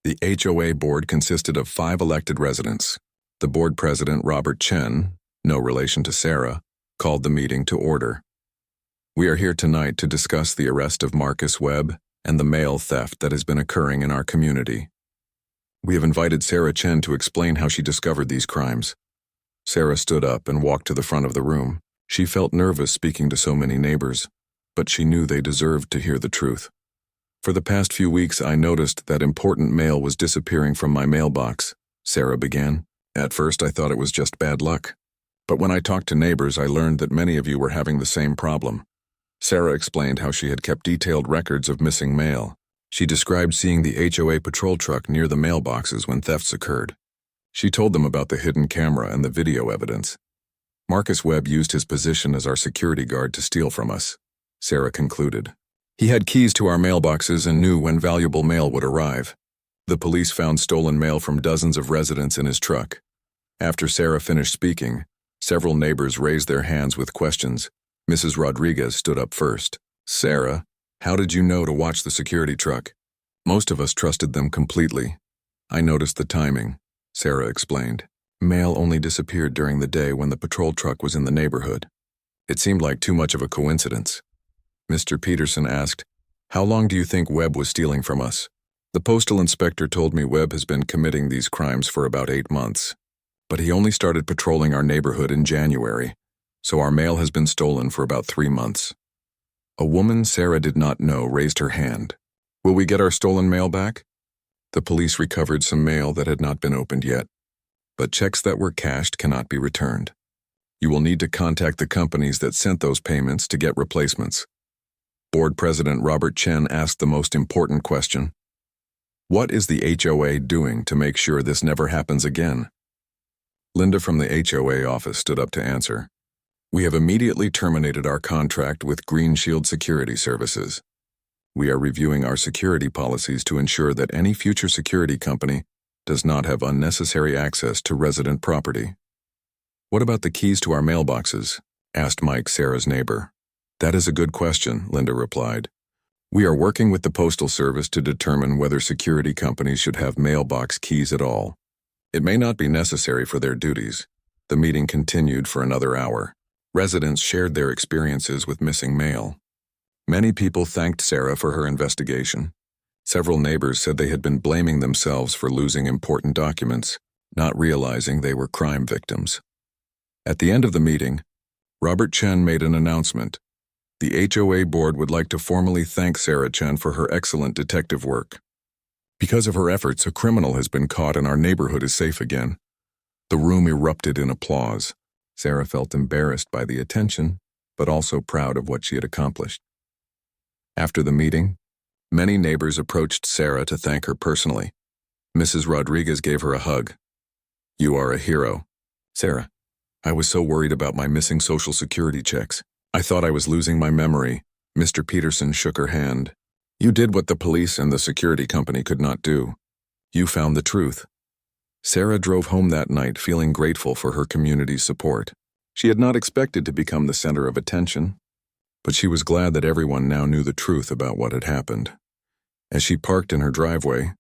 The HOA board consisted of 5 elected residents. The board president, Robert Chen, no relation to Sarah, called the meeting to order. We are here tonight to discuss the arrest of Marcus Webb and the mail theft that has been occurring in our community. We have invited Sarah Chen to explain how she discovered these crimes. Sarah stood up and walked to the front of the room. She felt nervous speaking to so many neighbors, but she knew they deserved to hear the truth. For the past few weeks, I noticed that important mail was disappearing from my mailbox, Sarah began. At first, I thought it was just bad luck. But when I talked to neighbors, I learned that many of you were having the same problem. Sarah explained how she had kept detailed records of missing mail. She described seeing the HOA-Patrol truck near the mailboxes when thefts occurred. She told them about the hidden camera and the video evidence. Marcus Webb used his position as our security guard to steal from us, Sarah concluded. He had keys to our mailboxes and knew when valuable mail would arrive. The police found stolen mail from dozens of residents in his truck. After Sarah finished speaking, several neighbors raised their hands with questions. Mrs. Rodriguez stood up first. Sarah, how did you know to watch the security truck? Most of us trusted them completely. I noticed the timing, Sarah explained. Mail only disappeared during the day when the patrol truck was in the neighborhood. It seemed like too much of a coincidence. Mr. Peterson asked, how long do you think Webb was stealing from us? The postal inspector told me Webb has been committing these crimes for about 8 months. But he only started patrolling our neighborhood in January, so our mail has been stolen for about 3 months. A woman Sarah did not know raised her hand. Will we get our stolen mail back? The police recovered some mail that had not been opened yet, but checks that were cashed cannot be returned. You will need to contact the companies that sent those payments to get replacements. Board President Robert Chen asked the most important question. What is the HOA doing to make sure this never happens again? Linda from the HOA office stood up to answer. We have immediately terminated our contract with Green Shield Security Services. We are reviewing our security policies to ensure that any future security company does not have unnecessary access to resident property. What about the keys to our mailboxes? Asked Mike, Sarah's neighbor. That is a good question, Linda replied. We are working with the Postal Service to determine whether security companies should have mailbox keys at all. It may not be necessary for their duties. The meeting continued for another hour. Residents shared their experiences with missing mail. Many people thanked Sarah for her investigation. Several neighbors said they had been blaming themselves for losing important documents, not realizing they were crime victims. At the end of the meeting, Robert Chen made an announcement. The HOA board would like to formally thank Sarah Chen for her excellent detective work. Because of her efforts, a criminal has been caught and our neighborhood is safe again. The room erupted in applause. Sarah felt embarrassed by the attention, but also proud of what she had accomplished. After the meeting, many neighbors approached Sarah to thank her personally. Mrs. Rodriguez gave her a hug. You are a hero. Sarah, I was so worried about my missing Social Security checks. I thought I was losing my memory. Mr. Peterson shook her hand. You did what the police and the security company could not do. You found the truth. Sarah drove home that night feeling grateful for her community's support. She had not expected to become the center of attention, but she was glad that everyone now knew the truth about what had happened. As she parked in her driveway,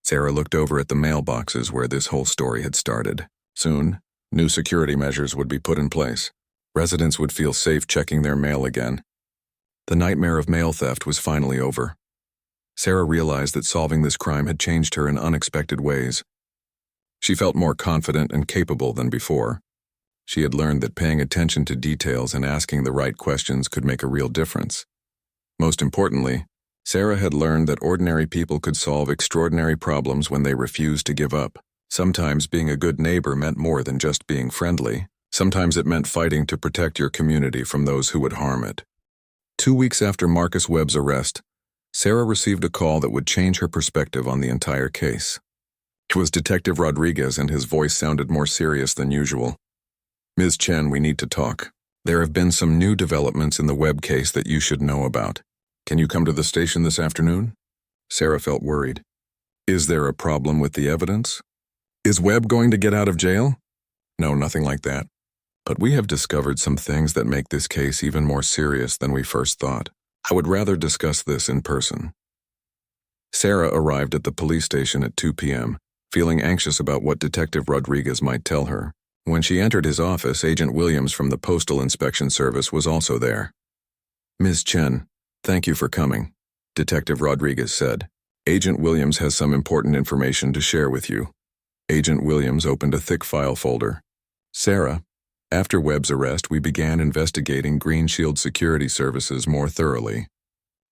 Sarah looked over at the mailboxes where this whole story had started. Soon, new security measures would be put in place. Residents would feel safe checking their mail again. The nightmare of mail theft was finally over. Sarah realized that solving this crime had changed her in unexpected ways. She felt more confident and capable than before. She had learned that paying attention to details and asking the right questions could make a real difference. Most importantly, Sarah had learned that ordinary people could solve extraordinary problems when they refused to give up. Sometimes being a good neighbor meant more than just being friendly. Sometimes it meant fighting to protect your community from those who would harm it. 2 weeks after Marcus Webb's arrest, Sarah received a call that would change her perspective on the entire case. It was Detective Rodriguez, and his voice sounded more serious than usual. Ms. Chen, we need to talk. There have been some new developments in the Webb case that you should know about. Can you come to the station this afternoon? Sarah felt worried. Is there a problem with the evidence? Is Webb going to get out of jail? No, nothing like that. But we have discovered some things that make this case even more serious than we first thought. I would rather discuss this in person. Sarah arrived at the police station at 2 p.m., feeling anxious about what Detective Rodriguez might tell her. When she entered his office, Agent Williams from the Postal Inspection Service was also there. Ms. Chen, thank you for coming, Detective Rodriguez said. Agent Williams has some important information to share with you. Agent Williams opened a thick file folder. Sarah, after Webb's arrest, we began investigating Green Shield Security Services more thoroughly.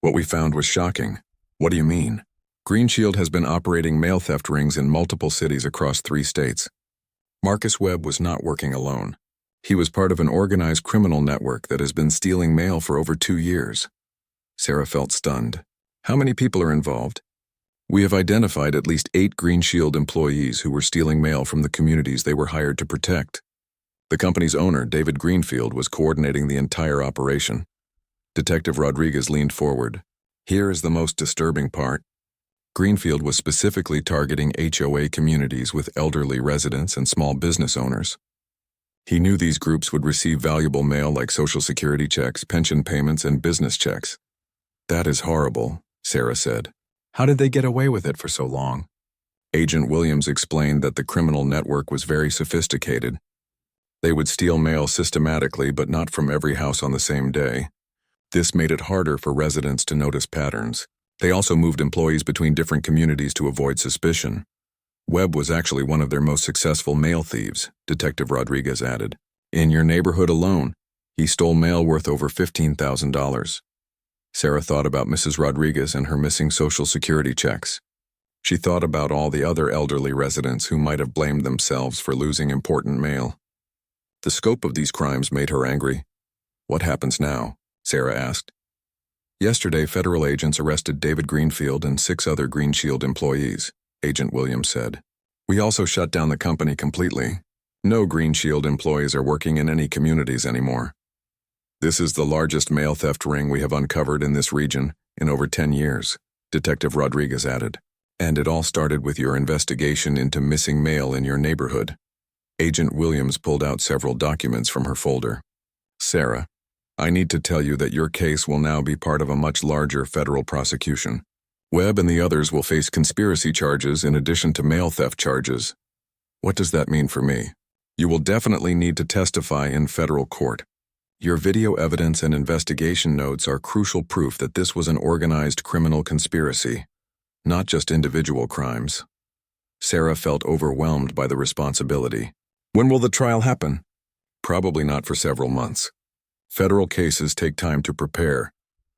What we found was shocking. What do you mean? Green Shield has been operating mail theft rings in multiple cities across 3 states. Marcus Webb was not working alone. He was part of an organized criminal network that has been stealing mail for over 2 years. Sarah felt stunned. How many people are involved? We have identified at least 8 Green Shield employees who were stealing mail from the communities they were hired to protect. The company's owner, David Greenfield, was coordinating the entire operation. Detective Rodriguez leaned forward. Here is the most disturbing part. Greenfield was specifically targeting HOA communities with elderly residents and small business owners. He knew these groups would receive valuable mail like Social Security checks, pension payments, and business checks. That is horrible, Sarah said. How did they get away with it for so long? Agent Williams explained that the criminal network was very sophisticated. They would steal mail systematically, but not from every house on the same day. This made it harder for residents to notice patterns. They also moved employees between different communities to avoid suspicion. Webb was actually one of their most successful mail thieves, Detective Rodriguez added. In your neighborhood alone, he stole mail worth over $15,000. Sarah thought about Mrs. Rodriguez and her missing Social Security checks. She thought about all the other elderly residents who might have blamed themselves for losing important mail. The scope of these crimes made her angry. What happens now? Sarah asked. Yesterday, federal agents arrested David Greenfield and 6 other Green Shield employees, Agent Williams said. We also shut down the company completely. No Green Shield employees are working in any communities anymore. This is the largest mail theft ring we have uncovered in this region in over 10 years, Detective Rodriguez added. And it all started with your investigation into missing mail in your neighborhood. Agent Williams pulled out several documents from her folder. Sarah, I need to tell you that your case will now be part of a much larger federal prosecution. Webb and the others will face conspiracy charges in addition to mail theft charges. What does that mean for me? You will definitely need to testify in federal court. Your video evidence and investigation notes are crucial proof that this was an organized criminal conspiracy, not just individual crimes. Sarah felt overwhelmed by the responsibility. When will the trial happen? Probably not for several months. Federal cases take time to prepare,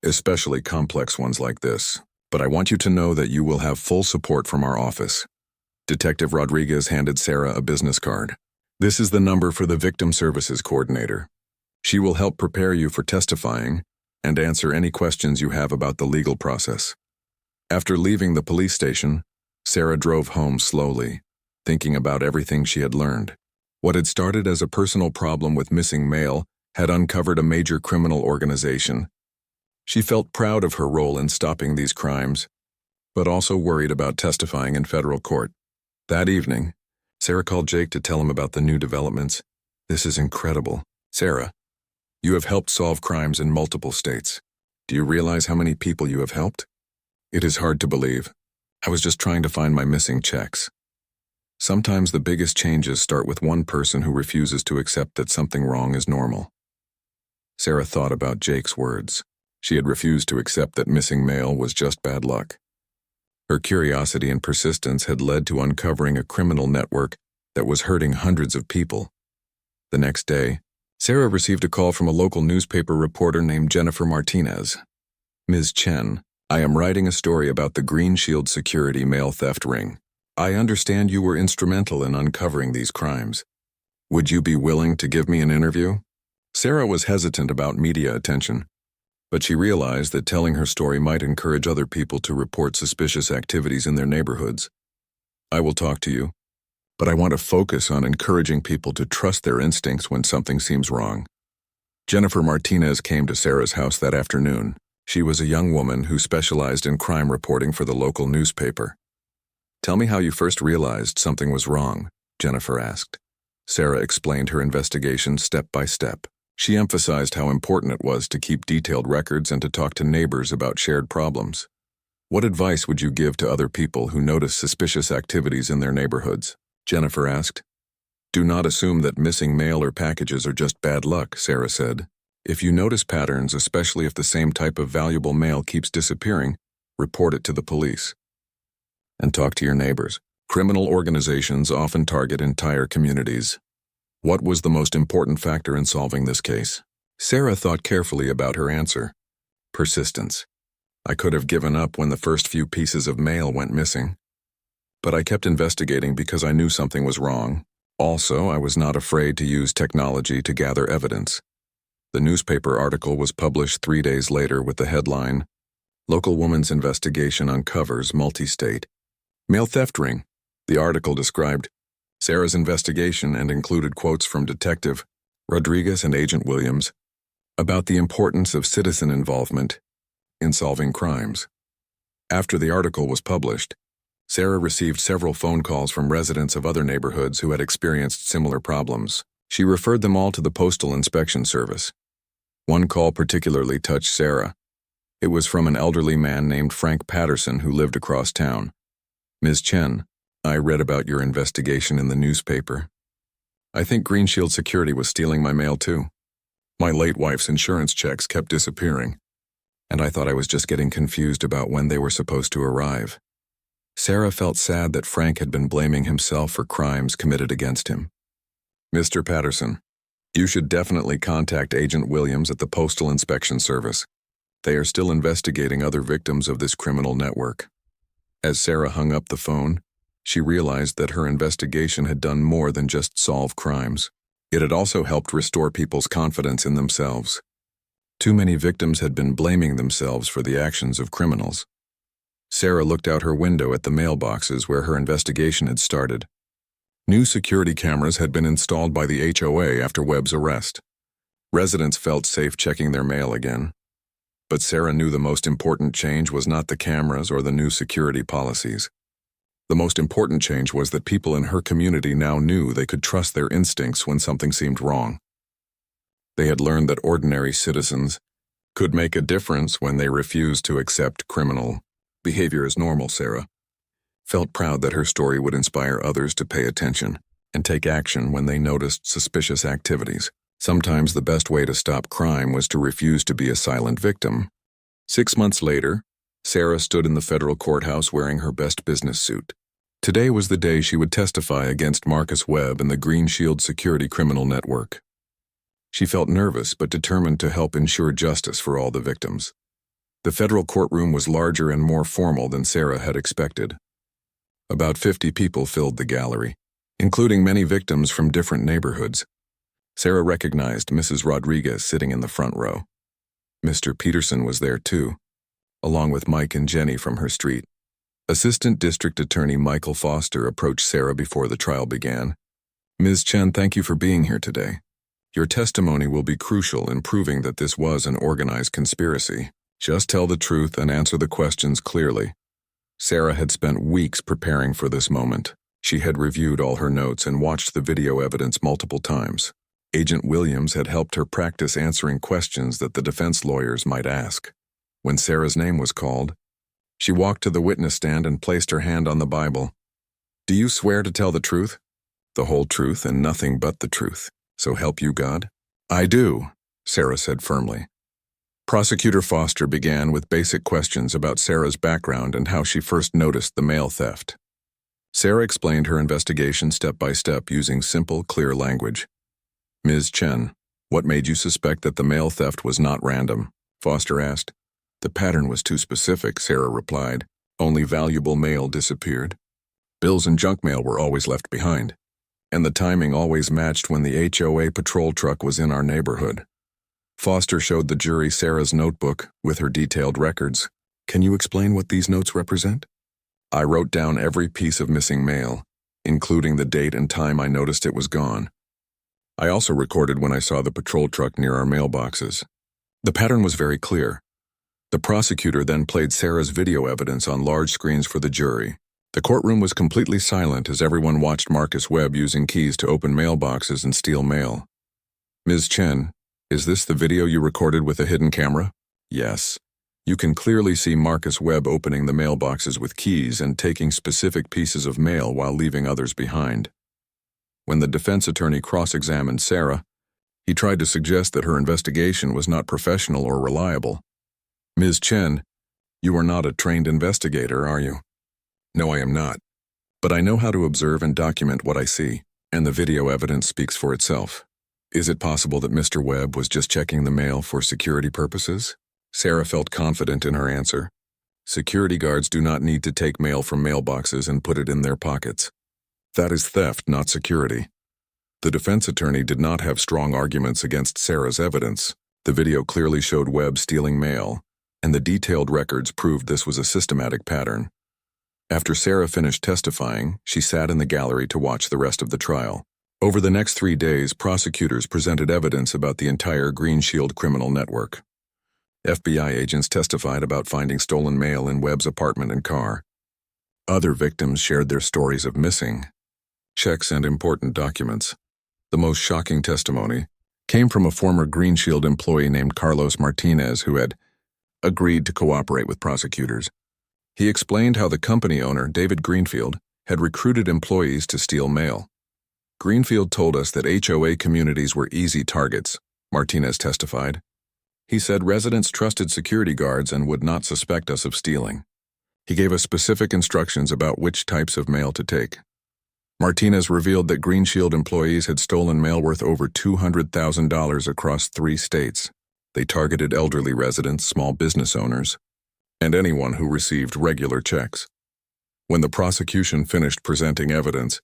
especially complex ones like this. But I want you to know that you will have full support from our office. Detective Rodriguez handed Sarah a business card. This is the number for the Victim Services Coordinator. She will help prepare you for testifying and answer any questions you have about the legal process. After leaving the police station, Sarah drove home slowly, thinking about everything she had learned. What had started as a personal problem with missing mail had uncovered a major criminal organization. She felt proud of her role in stopping these crimes, but also worried about testifying in federal court. That evening, Sarah called Jake to tell him about the new developments. This is incredible. Sarah, you have helped solve crimes in multiple states. Do you realize how many people you have helped? It is hard to believe. I was just trying to find my missing checks. Sometimes the biggest changes start with one person who refuses to accept that something wrong is normal. Sarah thought about Jake's words. She had refused to accept that missing mail was just bad luck. Her curiosity and persistence had led to uncovering a criminal network that was hurting hundreds of people. The next day, Sarah received a call from a local newspaper reporter named Jennifer Martinez. Ms. Chen, I am writing a story about the Green Shield Security mail theft ring. I understand you were instrumental in uncovering these crimes. Would you be willing to give me an interview? Sarah was hesitant about media attention, but she realized that telling her story might encourage other people to report suspicious activities in their neighborhoods. I will talk to you, but I want to focus on encouraging people to trust their instincts when something seems wrong. Jennifer Martinez came to Sarah's house that afternoon. She was a young woman who specialized in crime reporting for the local newspaper. Tell me how you first realized something was wrong, Jennifer asked. Sarah explained her investigation step by step. She emphasized how important it was to keep detailed records and to talk to neighbors about shared problems. What advice would you give to other people who notice suspicious activities in their neighborhoods? Jennifer asked. Do not assume that missing mail or packages are just bad luck, Sarah said. If you notice patterns, especially if the same type of valuable mail keeps disappearing, report it to the police. And talk to your neighbors. Criminal organizations often target entire communities. What was the most important factor in solving this case? Sarah thought carefully about her answer. Persistence. I could have given up when the first few pieces of mail went missing. But I kept investigating because I knew something was wrong. Also, I was not afraid to use technology to gather evidence. The newspaper article was published 3 days later with the headline, Local Woman's Investigation Uncovers Multi-State Mail Theft Ring. The article described Sarah's investigation and included quotes from Detective Rodriguez and Agent Williams about the importance of citizen involvement in solving crimes. After the article was published, Sarah received several phone calls from residents of other neighborhoods who had experienced similar problems. She referred them all to the Postal Inspection Service. One call particularly touched Sarah. It was from an elderly man named Frank Patterson who lived across town. Ms. Chen, I read about your investigation in the newspaper. I think Green Shield Security was stealing my mail too. My late wife's insurance checks kept disappearing, and I thought I was just getting confused about when they were supposed to arrive. Sarah felt sad that Frank had been blaming himself for crimes committed against him. Mr. Patterson, you should definitely contact Agent Williams at the Postal Inspection Service. They are still investigating other victims of this criminal network. As Sarah hung up the phone, she realized that her investigation had done more than just solve crimes. It had also helped restore people's confidence in themselves. Too many victims had been blaming themselves for the actions of criminals. Sarah looked out her window at the mailboxes where her investigation had started. New security cameras had been installed by the HOA after Webb's arrest. Residents felt safe checking their mail again. But Sarah knew the most important change was not the cameras or the new security policies. The most important change was that people in her community now knew they could trust their instincts when something seemed wrong. They had learned that ordinary citizens could make a difference when they refused to accept criminal behavior as normal. Sarah felt proud that her story would inspire others to pay attention and take action when they noticed suspicious activities. Sometimes the best way to stop crime was to refuse to be a silent victim. 6 months later, Sarah stood in the federal courthouse wearing her best business suit. Today was the day she would testify against Marcus Webb and the Green Shield Security Criminal Network. She felt nervous but determined to help ensure justice for all the victims. The federal courtroom was larger and more formal than Sarah had expected. About 50 people filled the gallery, including many victims from different neighborhoods. Sarah recognized Mrs. Rodriguez sitting in the front row. Mr. Peterson was there too, along with Mike and Jenny from her street. Assistant District Attorney Michael Foster approached Sarah before the trial began. Ms. Chen, thank you for being here today. Your testimony will be crucial in proving that this was an organized conspiracy. Just tell the truth and answer the questions clearly. Sarah had spent weeks preparing for this moment. She had reviewed all her notes and watched the video evidence multiple times. Agent Williams had helped her practice answering questions that the defense lawyers might ask. When Sarah's name was called, she walked to the witness stand and placed her hand on the Bible. Do you swear to tell the truth? The whole truth and nothing but the truth. So help you God? I do, Sarah said firmly. Prosecutor Foster began with basic questions about Sarah's background and how she first noticed the mail theft. Sarah explained her investigation step by step using simple, clear language. Ms. Chen, what made you suspect that the mail theft was not random? Foster asked. The pattern was too specific, Sarah replied. Only valuable mail disappeared. Bills and junk mail were always left behind. And the timing always matched when the HOA-Patrol truck was in our neighborhood. Foster showed the jury Sarah's notebook with her detailed records. Can you explain what these notes represent? I wrote down every piece of missing mail, including the date and time I noticed it was gone. I also recorded when I saw the patrol truck near our mailboxes. The pattern was very clear. The prosecutor then played Sarah's video evidence on large screens for the jury. The courtroom was completely silent as everyone watched Marcus Webb using keys to open mailboxes and steal mail. Ms. Chen, is this the video you recorded with a hidden camera? Yes. You can clearly see Marcus Webb opening the mailboxes with keys and taking specific pieces of mail while leaving others behind. When the defense attorney cross-examined Sarah, he tried to suggest that her investigation was not professional or reliable. Ms. Chen, you are not a trained investigator, are you? No, I am not. But I know how to observe and document what I see, and the video evidence speaks for itself. Is it possible that Mr. Webb was just checking the mail for security purposes? Sarah felt confident in her answer. Security guards do not need to take mail from mailboxes and put it in their pockets. That is theft, not security. The defense attorney did not have strong arguments against Sarah's evidence. The video clearly showed Webb stealing mail, and the detailed records proved this was a systematic pattern. After Sarah finished testifying, she sat in the gallery to watch the rest of the trial. Over the next 3 days, prosecutors presented evidence about the entire Green Shield criminal network. FBI agents testified about finding stolen mail in Webb's apartment and car. Other victims shared their stories of missing checks and important documents. The most shocking testimony came from a former Green Shield employee named Carlos Martinez who had agreed to cooperate with prosecutors. He explained how the company owner, David Greenfield, had recruited employees to steal mail. Greenfield told us that HOA communities were easy targets, Martinez testified. He said residents trusted security guards and would not suspect us of stealing. He gave us specific instructions about which types of mail to take. Martinez revealed that Green Shield employees had stolen mail worth over $200,000 across 3 states. They targeted elderly residents, small business owners, and anyone who received regular checks. When the prosecution finished presenting evidence,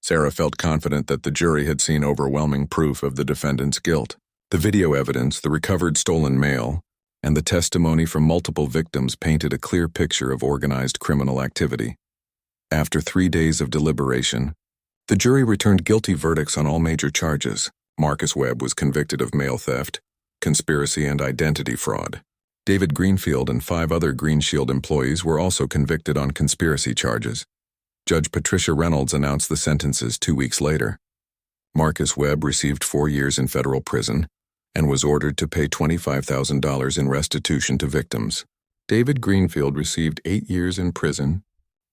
Sarah felt confident that the jury had seen overwhelming proof of the defendant's guilt. The video evidence, the recovered stolen mail, and the testimony from multiple victims painted a clear picture of organized criminal activity. After 3 days of deliberation, the jury returned guilty verdicts on all major charges. Marcus Webb was convicted of mail theft, conspiracy, and identity fraud. David Greenfield and 5 other Green Shield employees were also convicted on conspiracy charges. Judge Patricia Reynolds announced the sentences 2 weeks later. Marcus Webb received 4 years in federal prison, and was ordered to pay $25,000 in restitution to victims. David Greenfield received 8 years in prison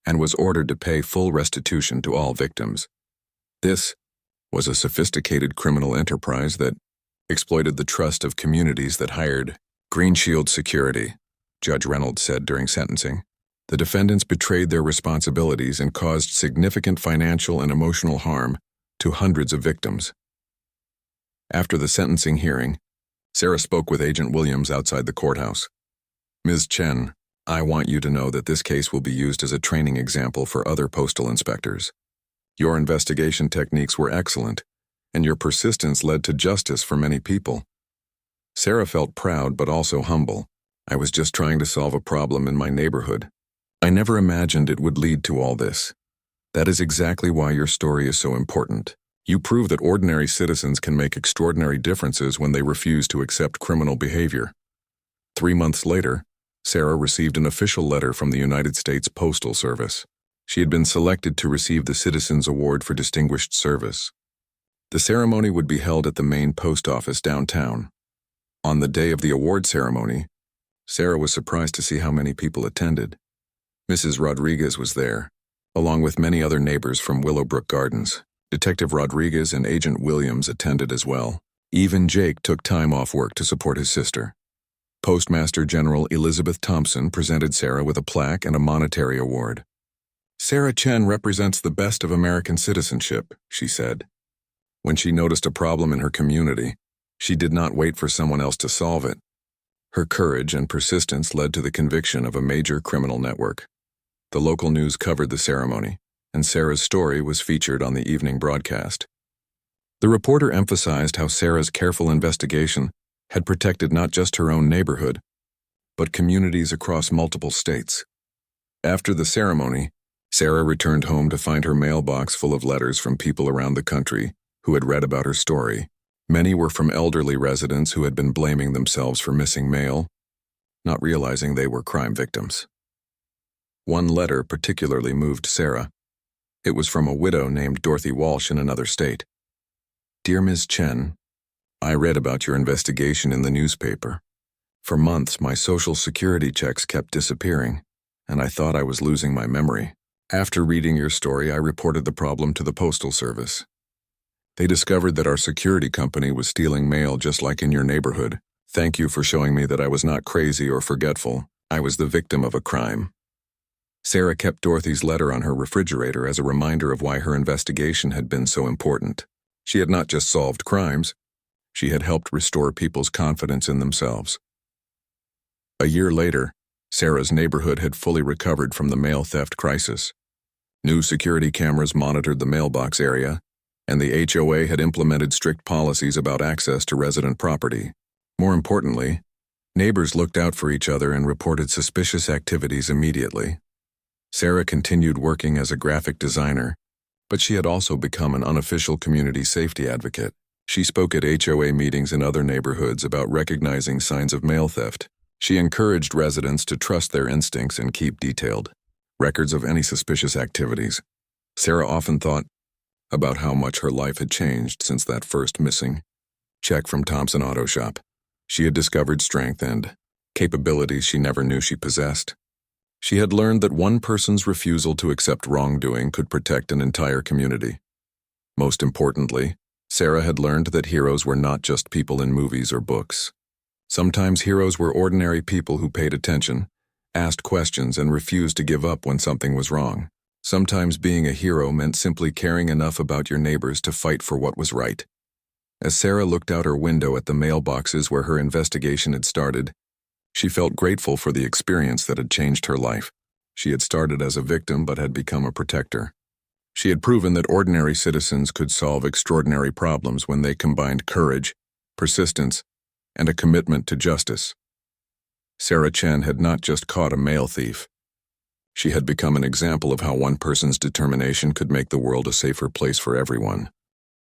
and was ordered to pay full restitution to all victims. This was a sophisticated criminal enterprise that exploited the trust of communities that hired Green Shield security, Judge Reynolds said during sentencing. The defendants betrayed their responsibilities and caused significant financial and emotional harm to hundreds of victims. After the sentencing hearing, Sarah spoke with Agent Williams outside the courthouse. "Ms. Chen, I want you to know that this case will be used as a training example for other postal inspectors. Your investigation techniques were excellent, and your persistence led to justice for many people." Sarah felt proud but also humble. "I was just trying to solve a problem in my neighborhood. I never imagined it would lead to all this. That is exactly why your story is so important. You prove that ordinary citizens can make extraordinary differences when they refuse to accept criminal behavior." 3 months later, Sarah received an official letter from the United States Postal Service. She had been selected to receive the Citizens Award for Distinguished Service. The ceremony would be held at the main post office downtown. On the day of the award ceremony, Sarah was surprised to see how many people attended. Mrs. Rodriguez was there, along with many other neighbors from Willowbrook Gardens. Detective Rodriguez and Agent Williams attended as well. Even Jake took time off work to support his sister. Postmaster General Elizabeth Thompson presented Sarah with a plaque and a monetary award. "Sarah Chen represents the best of American citizenship," she said. When she noticed a problem in her community, she did not wait for someone else to solve it. Her courage and persistence led to the conviction of a major criminal network. The local news covered the ceremony, and Sarah's story was featured on the evening broadcast. The reporter emphasized how Sarah's careful investigation had protected not just her own neighborhood, but communities across multiple states. After the ceremony, Sarah returned home to find her mailbox full of letters from people around the country who had read about her story. Many were from elderly residents who had been blaming themselves for missing mail, not realizing they were crime victims. One letter particularly moved Sarah. It was from a widow named Dorothy Walsh in another state. "Dear Ms. Chen, I read about your investigation in the newspaper. For months, my Social Security checks kept disappearing, and I thought I was losing my memory. After reading your story, I reported the problem to the Postal Service. They discovered that our security company was stealing mail just like in your neighborhood. Thank you for showing me that I was not crazy or forgetful. I was the victim of a crime." Sarah kept Dorothy's letter on her refrigerator as a reminder of why her investigation had been so important. She had not just solved crimes, she had helped restore people's confidence in themselves. A year later, Sarah's neighborhood had fully recovered from the mail theft crisis. New security cameras monitored the mailbox area, and the HOA had implemented strict policies about access to resident property. More importantly, neighbors looked out for each other and reported suspicious activities immediately. Sarah continued working as a graphic designer, but she had also become an unofficial community safety advocate. She spoke at HOA meetings in other neighborhoods about recognizing signs of mail theft. She encouraged residents to trust their instincts and keep detailed records of any suspicious activities. Sarah often thought about how much her life had changed since that first missing check from Thompson Auto Shop. She had discovered strength and capabilities she never knew she possessed. She had learned that one person's refusal to accept wrongdoing could protect an entire community. Most importantly, Sarah had learned that heroes were not just people in movies or books. Sometimes heroes were ordinary people who paid attention, asked questions, and refused to give up when something was wrong. Sometimes being a hero meant simply caring enough about your neighbors to fight for what was right. As Sarah looked out her window at the mailboxes where her investigation had started, she felt grateful for the experience that had changed her life. She had started as a victim but had become a protector. She had proven that ordinary citizens could solve extraordinary problems when they combined courage, persistence, and a commitment to justice. Sarah Chen had not just caught a mail thief. She had become an example of how one person's determination could make the world a safer place for everyone.